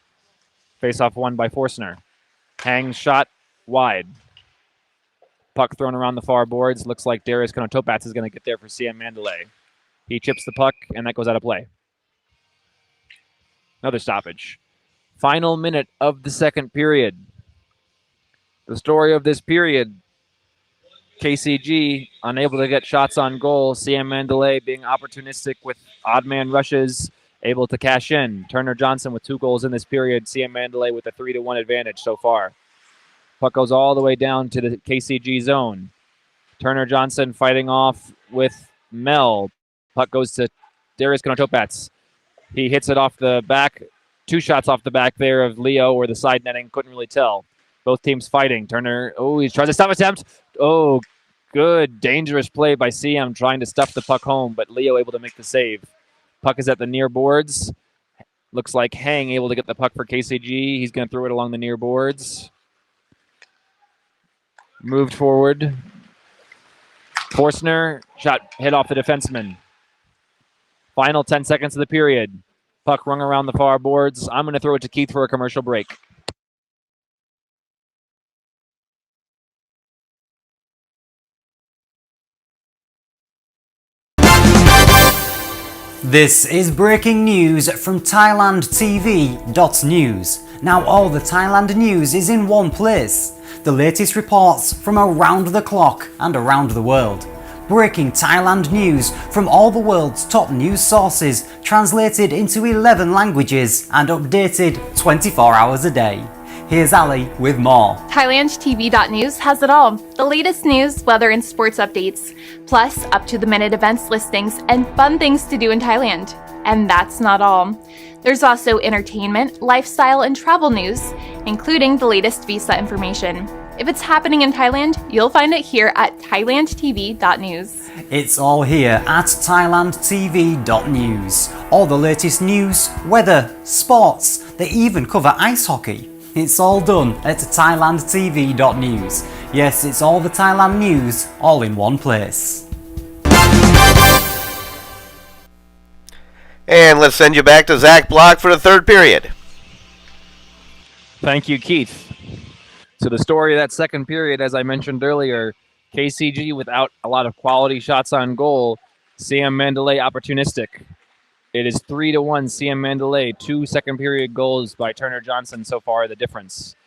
Faceoff won by Forstner. Hang shot wide. Puck thrown around the far boards. Looks like Darius Konotopats is going to get there for CM Mandalay. He chips the puck, and that goes out of play. Another stoppage. Final minute of the second period. The story of this period, KCG unable to get shots on goal. CM Mandalay being opportunistic with odd man rushes, able to cash in. Turner Johnson with 2 goals in this period. CM Mandalay with a 3-1 advantage so far. Puck goes all the way down to the KCG zone. Turner Johnson fighting off with Mel. Puck goes to Darius Konotopats. He hits it off the back. 2 shots off the back there of Leo or the side netting. Couldn't really tell. Both teams fighting. Turner, he tries a stop attempt. Good, dangerous play by CM trying to stuff the puck home, but Leo able to make the save. Puck is at the near boards. Looks like Hang able to get the puck for KCG. He's going to throw it along the near boards. Moved forward. Forstner, shot hit off the defenseman. Final 10 seconds of the period. Puck rung around the far boards. I'm going to throw it to Keith for a commercial break. This is breaking news from ThailandTV.news. Now all the Thailand news is in one place. The latest reports from around the clock and around the world. Breaking Thailand news from all the world's top news sources, translated into 11 languages and updated 24 hours a day. Here's Ali with more. ThailandTV.news has it all. The latest news, weather, and sports updates, plus up-to-the-minute events listings and fun things to do in Thailand. And that's not all. There's also entertainment, lifestyle, and travel news, including the latest visa information. If it's happening in Thailand, you'll find it here at ThailandTV.news. It's all here at ThailandTV.news. All the latest news, weather, sports, they even cover ice hockey. It's all done at ThailandTV.news. Yes, it's all the Thailand news, all in one place. And let's send you back to Zach Block for the third period. Thank you, Keith. So the story of that second period, as I mentioned earlier, KCG without a lot of quality shots on goal. CM Mandalay opportunistic. It is 3-1 CM Mandalay. 2 second period goals by Turner Johnson so far, the difference.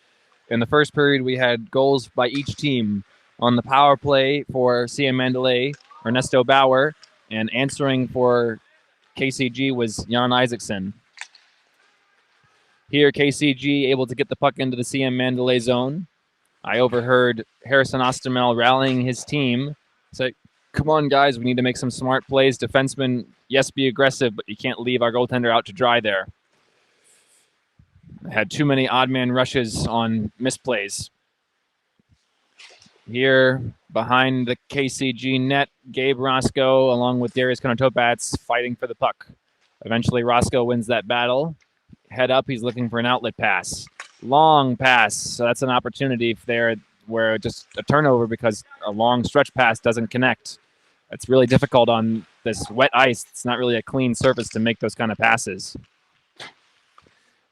In the first period, we had goals by each team. On the power play for CM Mandalay, Ernesto Bauer, and answering for KCG was Jan Isaacson. Here, KCG able to get the puck into the CM Mandalay zone. I overheard Harrison Ostermel rallying his team. Say, come on, guys, we need to make some smart plays. Defensemen, yes, be aggressive, but you can't leave our goaltender out to dry there. Had too many odd man rushes on misplays. Here, behind the KCG net, Gabe Roscoe, along with Darius Konotopats, fighting for the puck. Eventually, Roscoe wins that battle. Head up, he's looking for an outlet pass. Long pass, so that's an opportunity there where just a turnover because a long stretch pass doesn't connect. It's really difficult on this wet ice. It's not really a clean surface to make those kind of passes.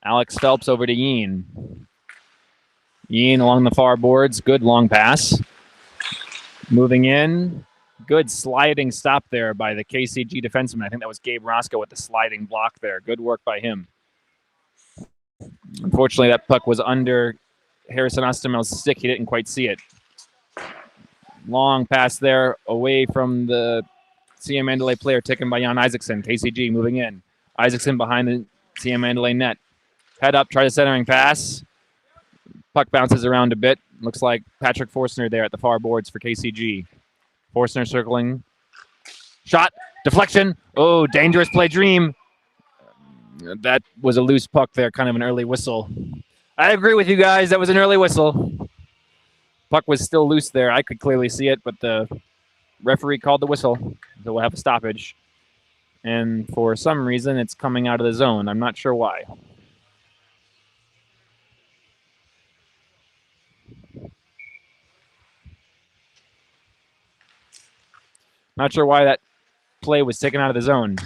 Alex Phelps over to Yeen. Yeen along the far boards. Good long pass. Moving in. Good sliding stop there by the KCG defenseman. I think that was Gabe Roscoe with the sliding block there. Good work by him. Unfortunately, that puck was under Harrison Ostermel's stick. He didn't quite see it. Long pass there away from the CM Mandalay player taken by Jan Isaacson. KCG moving in. Isaacson behind the CM Mandalay net. Head up, try the centering pass. Puck bounces around a bit. Looks like Patrick Forstner there at the far boards for KCG. Forstner circling. Shot. Deflection. Oh, dangerous play, Dream. That was a loose puck there, kind of an early whistle. I agree with you guys. That was an early whistle. Puck was still loose there. I could clearly see it, but the referee called the whistle. So we'll have a stoppage. And for some reason, it's coming out of the zone. I'm not sure why. Not sure why that play was taken out of the zone.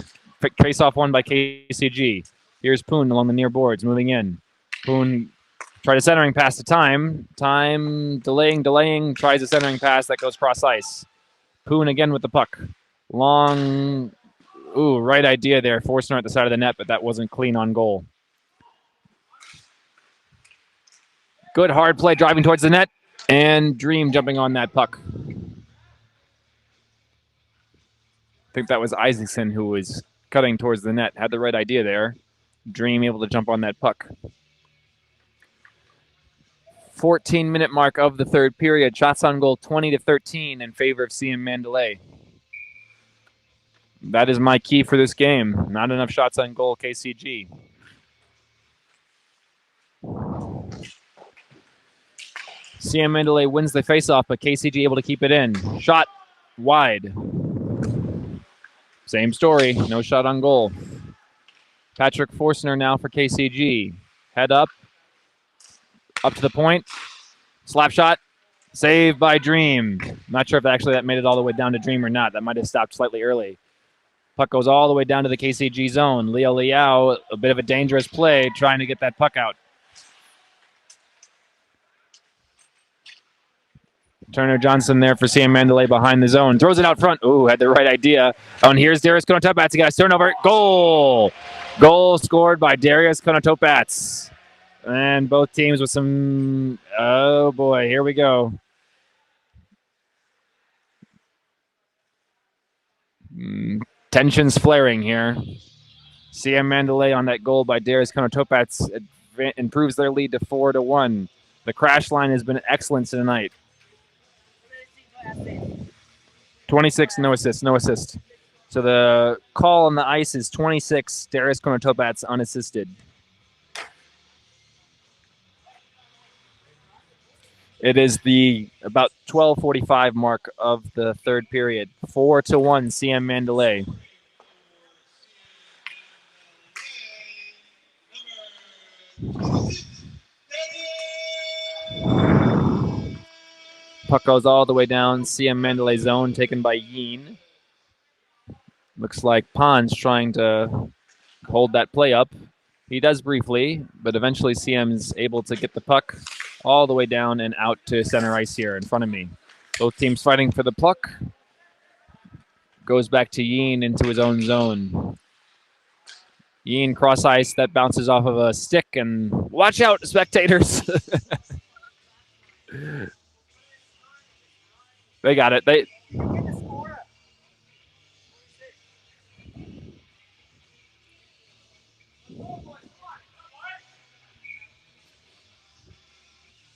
Face off one by KCG. Here's Poon along the near boards, moving in. Poon tried a centering pass to Time. Time delaying, tries a centering pass that goes cross ice. Poon again with the puck. Long, right idea there. Forstner at the side of the net, but that wasn't clean on goal. Good hard play driving towards the net, and Dream jumping on that puck. I think that was Isaacson who was cutting towards the net. Had the right idea there. Dream able to jump on that puck. 14-minute mark of the third period. Shots on goal 20-13 in favor of Siam Mandalay. That is my key for this game. Not enough shots on goal, KCG. Siam Mandalay wins the faceoff, but KCG able to keep it in. Shot wide. Same story, no shot on goal. Patrick Forstner now for KCG. Head up to the point. Slap shot, saved by Dream. Not sure if actually that made it all the way down to Dream or not. That might have stopped slightly early. Puck goes all the way down to the KCG zone. Leo Liao, a bit of a dangerous play, trying to get that puck out. Turner Johnson there for Siam Mandalay behind the zone. Throws it out front. Had the right idea. And here's Darius Konotopats. He got a turnover. Goal! Goal scored by Darius Konotopats. And both teams with some... Oh, boy. Here we go. Tensions flaring here. Siam Mandalay on that goal by Darius Konotopats improves their lead to 4-1. The crash line has been excellent tonight. 26, no assist. So the call on the ice is 26, Darius Konotopats unassisted. It is the about 12:45 mark of the third period. 4-1, Siam Mandalay. Puck goes all the way down. Siam Mandalay zone taken by Yeen. Looks like Pon's trying to hold that play up. He does briefly, but eventually Siam's able to get the puck all the way down and out to center ice here in front of me. Both teams fighting for the puck. Goes back to Yeen into his own zone. Yeen cross ice, that bounces off of a stick, and watch out, spectators. They got it.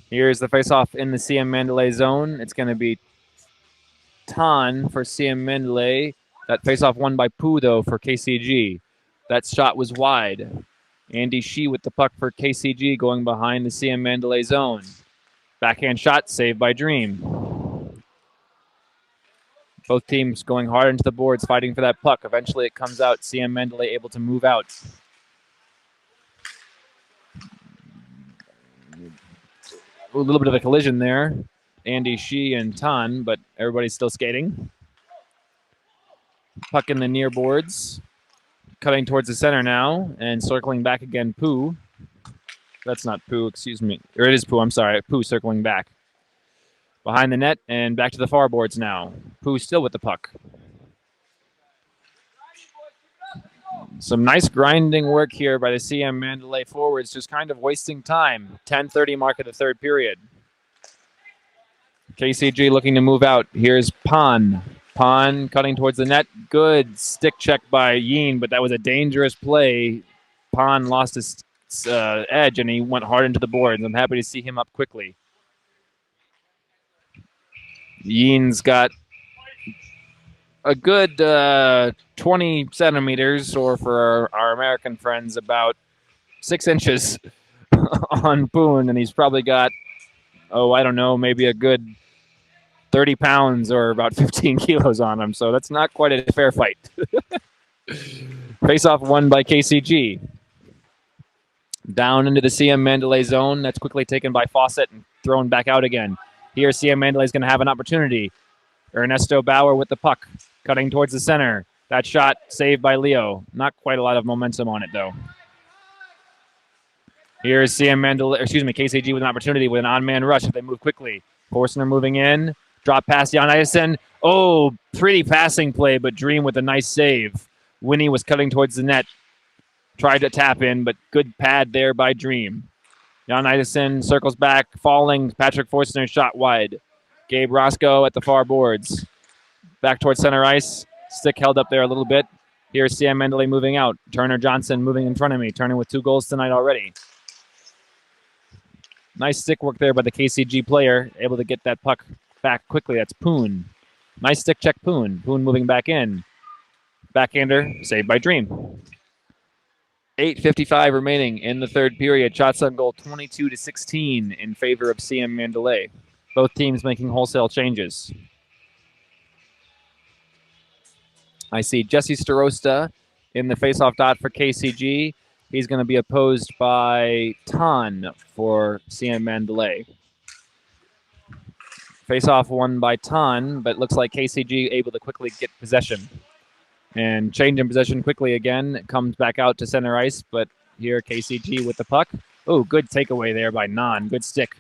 Here's the faceoff in the Siam Mandalay zone. It's going to be Tan for Siam Mandalay. That faceoff won by Poo, though, for KCG. That shot was wide. Andy Shee with the puck for KCG going behind the Siam Mandalay zone. Backhand shot saved by Dream. Both teams going hard into the boards, fighting for that puck. Eventually it comes out. Siam Mandalay able to move out. A little bit of a collision there. Andy Shee and Tan, but everybody's still skating. Puck in the near boards. Cutting towards the center now and circling back again, Poo. That's not Poo, excuse me. Or it is Poo, I'm sorry. Poo circling back. Behind the net and back to the far boards now. Poo still with the puck. Some nice grinding work here by the Siam Mandalay forwards, just kind of wasting time. 10:30 mark of the third period. KCG looking to move out. Here's Pan. Pan cutting towards the net. Good stick check by Yeen, but that was a dangerous play. Pan lost his edge and he went hard into the boards. I'm happy to see him up quickly. Yeen's got a good 20 centimeters, or for our American friends, about 6 inches on Poon, and he's probably got, I don't know, maybe a good 30 pounds or about 15 kilos on him, so that's not quite a fair fight. Face-off won by KCG. Down into the Siam Mandalay zone. That's quickly taken by Fawcett and thrown back out again. Here, Siam Mandalay is going to have an opportunity. Ernesto Bauer with the puck, cutting towards the center. That shot saved by Leo. Not quite a lot of momentum on it, though. Here's KCG with an opportunity with an on-man rush if they move quickly. Forstner moving in. Drop pass Jan Eisen. Oh, pretty passing play, but Dream with a nice save. Winnie was cutting towards the net. Tried to tap in, but good pad there by Dream. Jan Eisen circles back, falling. Patrick Forstner shot wide. Gabe Roscoe at the far boards. Back towards center ice. Stick held up there a little bit. Here's Siam Mandalay moving out. Turner Johnson moving in front of me. Turner with 2 goals tonight already. Nice stick work there by the KCG player. Able to get that puck back quickly. That's Poon. Nice stick check, Poon. Poon moving back in. Backhander saved by Dream. 8:55 remaining in the third period. Shots on goal 22-16 in favor of Siam Mandalay. Both teams making wholesale changes. I see Jesse Starosta in the faceoff dot for KCG. He's going to be opposed by Tan for Siam Mandalay. Faceoff won by Tan, but looks like KCG able to quickly get possession. And change in possession quickly again. It comes back out to center ice, but here KCG with the puck. Oh, good takeaway there by Nan. Good stick.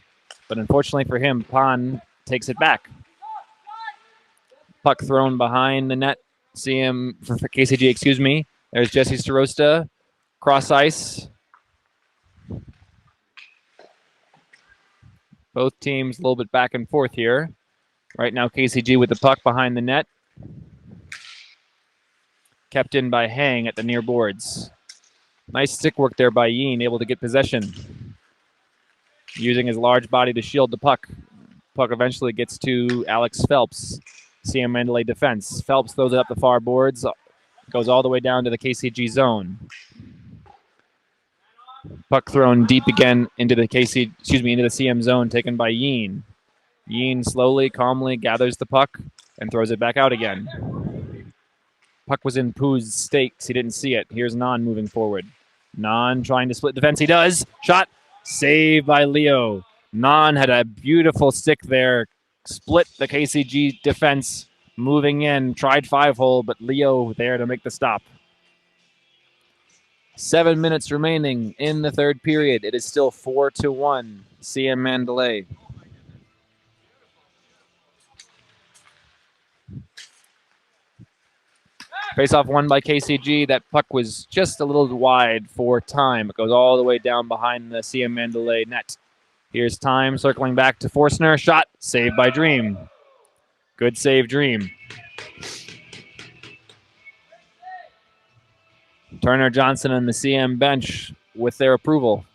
But unfortunately for him, Pan takes it back. Puck thrown behind the net. For KCG, excuse me. There's Jesse Starosta. Cross ice. Both teams a little bit back and forth here. Right now, KCG with the puck behind the net. Kept in by Hang at the near boards. Nice stick work there by Yeen, able to get possession. Using his large body to shield the puck. Puck eventually gets to Alex Phelps. Siam Mandalay defense. Phelps throws it up the far boards. Goes all the way down to the KCG zone. Puck thrown deep again into the into the CM zone, taken by Yeen. Yeen slowly, calmly gathers the puck and throws it back out again. Puck was in Poo's stakes. He didn't see it. Here's Nan moving forward. Nan trying to split defense. He does. Shot. Saved by Leo. Nan had a beautiful stick there. Split the KCG defense. Moving in. Tried 5-hole, but Leo there to make the stop. 7 minutes remaining in the third period. It is still 4-1. Siam Mandalay. Face-off won by KCG. That puck was just a little wide for Time. It goes all the way down behind the Siam Mandalay net. Here's Time circling back to Forstner. Shot saved by Dream. Good save, Dream. Turner Johnson and the CM bench with their approval.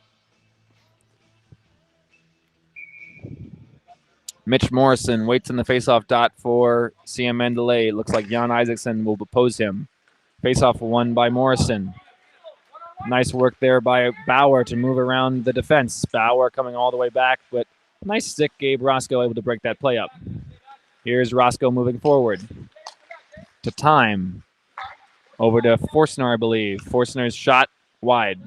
Mitch Morrison waits in the faceoff dot for CM Mandalay. It looks like Jan Isaacson will oppose him. Faceoff won by Morrison. Nice work there by Bauer to move around the defense. Bauer coming all the way back, but nice stick. Gabe Roscoe able to break that play up. Here's Roscoe moving forward to Time. Over to Forstner, I believe. Forstner's shot wide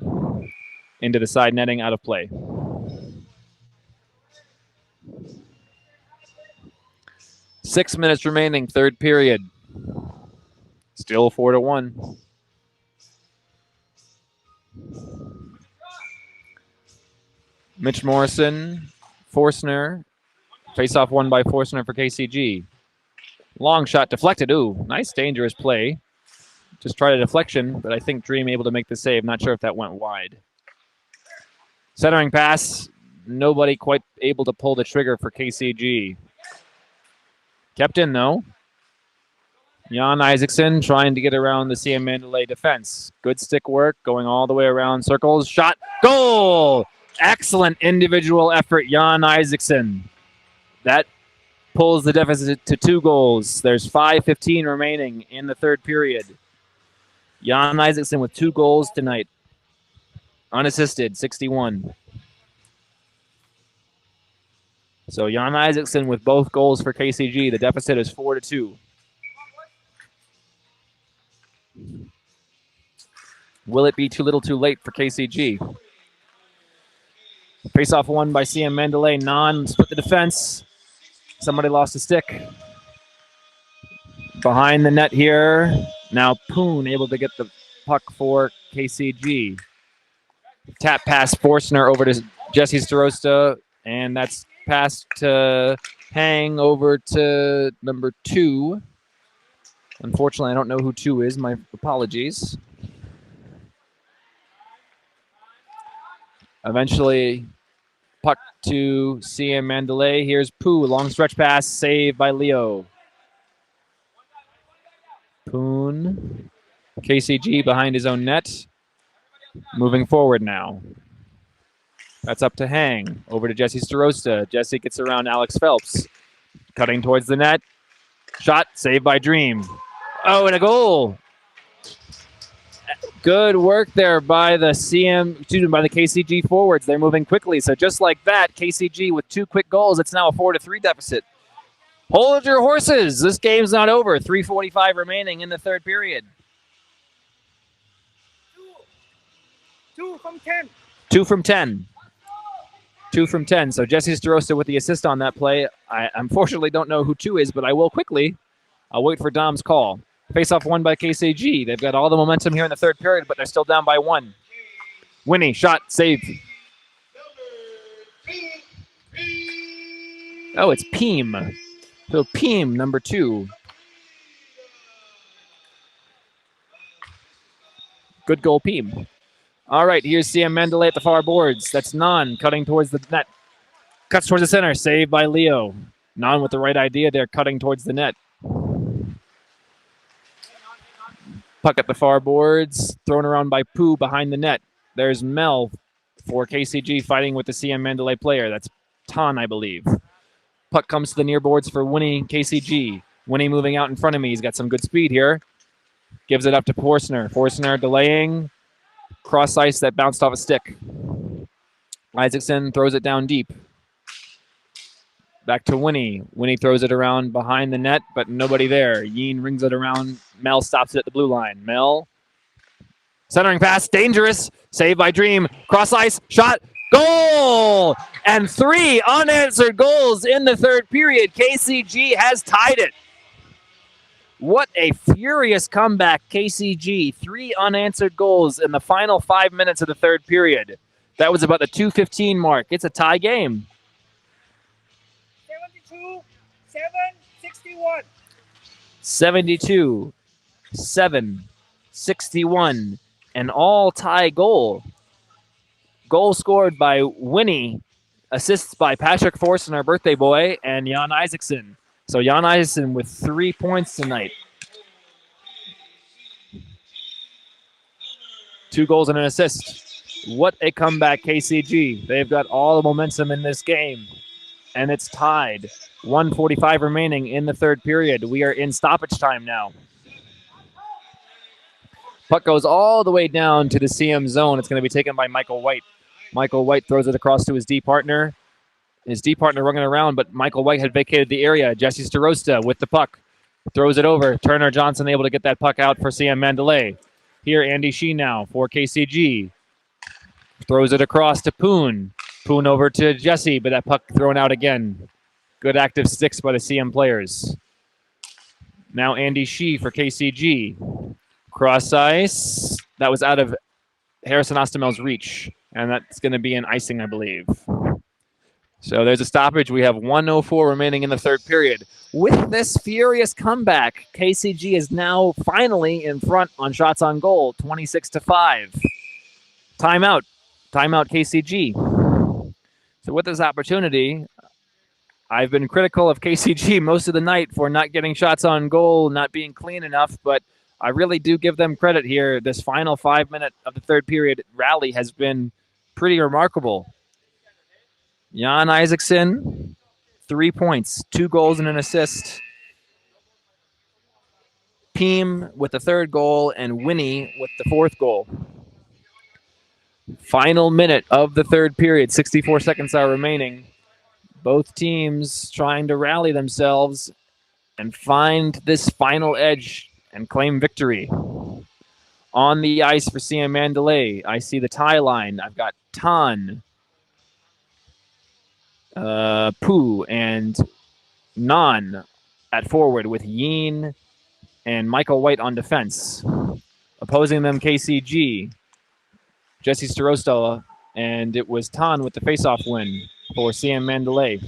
into the side netting, out of play. Six minutes remaining, third period. Still 4-1. Mitch Morrison, Forstner. Face-off won by Forstner for KCG. Long shot deflected. Ooh, nice dangerous play. Just tried a deflection, but I think Dream able to make the save. Not sure if that went wide. Centering pass. Nobody quite able to pull the trigger for KCG. Kept in, though. Jan Isaacson trying to get around the CM Mandalay defense. Good stick work, going all the way around circles. Shot. Goal! Excellent individual effort, Jan Isaacson. That pulls the deficit to 2 goals. There's 5:15 remaining in the third period. Jan Isaacson with 2 goals tonight. Unassisted, 61. So Jan Isaacson with both goals for KCG. The deficit is 4-2. Will it be too little too late for KCG? Face-off won by Siam Mandalay. Non split the defense. Somebody lost a stick. Behind the net here. Now Poon able to get the puck for KCG. Tap pass Forstner over to Jesse Starosta, and that's passed to Hang over to number 2. Unfortunately, I don't know who 2 is. My apologies. Eventually, puck to Siam Mandalay. Here's Poo. Long stretch pass. Saved by Leo. Poon. KCG behind his own net. Moving forward now. That's up to Hang. Over to Jesse Starosta. Jesse gets around Alex Phelps. Cutting towards the net. Shot. Saved by Dream. Oh, and a goal. Good work there by the KCG forwards. They're moving quickly. So just like that, KCG with 2 quick goals. It's now a 4-3 deficit. Hold your horses. This game's not over. 3:45 remaining in the third period. 2 from 10. 2 from 10. 2 from 10. So Jesse Starosta with the assist on that play. I unfortunately don't know who 2 is, but I will quickly. I'll wait for Dom's call. Face-off won by KCG. They've got all the momentum here in the third period, but they're still down by 1. Winnie, shot, saved. Oh, it's Peem. So Peem, number 2. Good goal, Peem. All right, here's Siam Mandalay at the far boards. That's Nan cutting towards the net. Cuts towards the center, saved by Leo. Nan with the right idea there, cutting towards the net. Puck at the far boards, thrown around by Pooh behind the net. There's Mel for KCG fighting with the Siam Mandalay player. That's Tan, I believe. Puck comes to the near boards for Winnie, KCG. Winnie moving out in front of me. He's got some good speed here. Gives it up to Forstner. Forstner delaying. Cross ice that bounced off a stick. Isaacson throws it down deep. Back to Winnie. Winnie throws it around behind the net, but nobody there. Yeen rings it around. Mel stops it at the blue line. Mel. Centering pass. Dangerous. Saved by Dream. Cross ice. Shot. Goal! And 3 unanswered goals in the third period. KCG has tied it. What a furious comeback, KCG. 3 unanswered goals in the final 5 minutes of the third period. That was about the 2:15 mark. It's a tie game. 72-7-61. 72-7-61. An all-tie goal. Goal scored by Winnie. Assists by Patrick Forstner, our birthday boy, and Jan Isaacson. So Jan Isaacson with 3 points tonight. 2 goals and an assist. What a comeback, KCG. They've got all the momentum in this game. And it's tied. 1:45 remaining in the third period. We are in stoppage time now. Puck goes all the way down to the CM zone. It's going to be taken by Michael White. Michael White throws it across to his D partner. His D partner running around, but Michael White had vacated the area. Jesse Starosta with the puck. Throws it over. Turner Johnson able to get that puck out for Siam Mandalay. Here, Andy Shee now for KCG. Throws it across to Poon. Poon over to Jesse, but that puck thrown out again. Good active sticks by the CM players. Now Andy Shee for KCG. Cross ice. That was out of Harrison Ostamel's reach. And that's going to be an icing, I believe. So there's a stoppage. We have 1:04 remaining in the third period. With this furious comeback, KCG is now finally in front on shots on goal, 26-5. Timeout. Timeout, KCG. So with this opportunity, I've been critical of KCG most of the night for not getting shots on goal, not being clean enough, but I really do give them credit here. This final 5 minute of the third period rally has been pretty remarkable. Jan Isaacson, 3 points, 2 goals and an assist. Peem with the third goal and Winnie with the fourth goal. Final minute of the third period, 64 seconds are remaining. Both teams trying to rally themselves and find this final edge and claim victory. On the ice for Siam Mandalay, I see the tie line. I've got Tan, Poo, and Nan at forward with Yeen and Michael White on defense. Opposing them, KCG, Jesse Starosta, and it was Tan with the faceoff win for Siam Mandalay.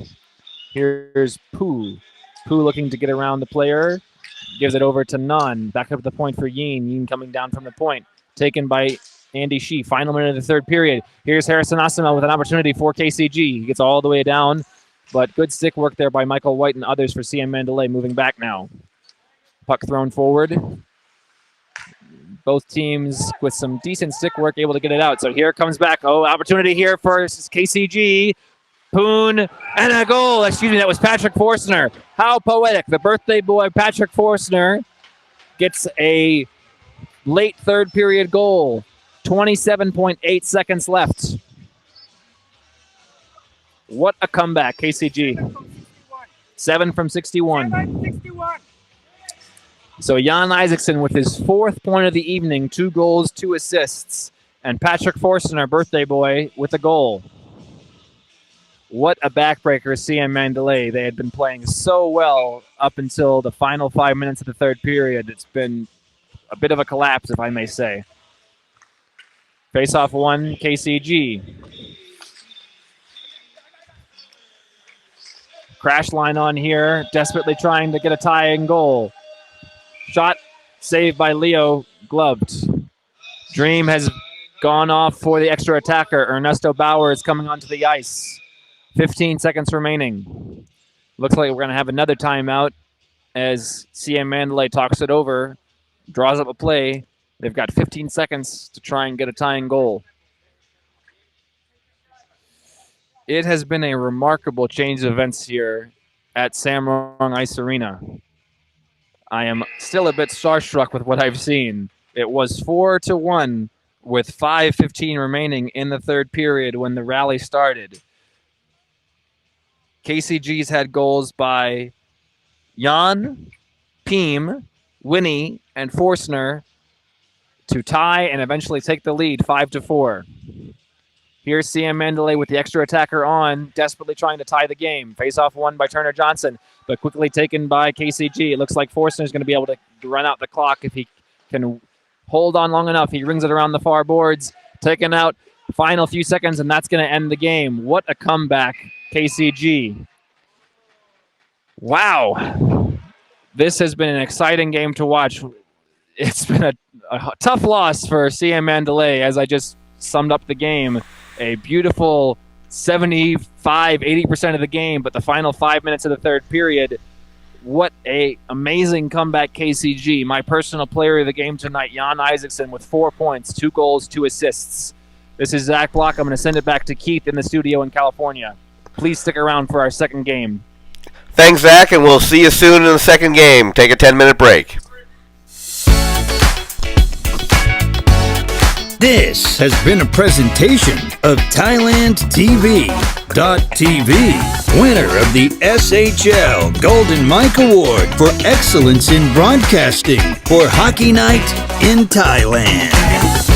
Here's Poo. Poo looking to get around the player. Gives it over to Nan. Back up to the point for Yeen. Yeen coming down from the point. Taken by Andy Shee. Final minute of the third period. Here's Harrison Asima with an opportunity for KCG. He gets all the way down, but good stick work there by Michael White and others for Siam Mandalay. Moving back now. Puck thrown forward. Both teams with some decent stick work able to get it out. So here comes back. Oh, opportunity here for KCG. Poon, and a goal. Excuse me, that was Patrick Forstner. How poetic. The birthday boy, Patrick Forstner, gets a late third period goal. 27.8 seconds left. What a comeback, KCG. 7 from 61. So Jan Isaacson with his 4th point of the evening, 2 goals, 2 assists. And Patrick Forstner, birthday boy, with a goal. What a backbreaker, Siam Mandalay. They had been playing so well up until the final 5 minutes of the third period. It's been a bit of a collapse, if I may say. Face-off 1, KCG. Crash line on here, desperately trying to get a tying goal. Shot saved by Leo, gloved. Dream has gone off for the extra attacker. Ernesto Bauer is coming onto the ice. 15 seconds remaining. Looks like we're going to have another timeout as Siam Mandalay talks it over, draws up a play. They've got 15 seconds to try and get a tying goal. It has been a remarkable change of events here at Samrong Ice Arena. I am still a bit starstruck with what I've seen. It was 4-1 with 5:15 remaining in the third period when the rally started. KCG's had goals by Jan, Peem, Winnie, and Forstner to tie and eventually take the lead 5-4. Here's Siam Mandalay with the extra attacker on, desperately trying to tie the game. Face-off 1 by Turner Johnson, but quickly taken by KCG. It looks like Forstner's going to be able to run out the clock if he can hold on long enough. He rings it around the far boards, taken out, final few seconds, and that's going to end the game. What a comeback, KCG. Wow. This has been an exciting game to watch. It's been a tough loss for Siam Mandalay, as I just summed up the game. A beautiful 75-80% of the game, but the final 5 minutes of the third period, what a amazing comeback, KCG. My personal player of the game tonight, Jan Isaacson, with 4 points, 2 goals, 2 assists. This is Zach Block. I'm going to send it back to Keith in the studio in California. Please stick around for our second game. Thanks, Zach, and we'll see you soon in the second game. Take a 10-minute break. This has been a presentation of Thailand TV.tv, winner of the SHL Golden Mike Award for Excellence in Broadcasting for Hockey Night in Thailand.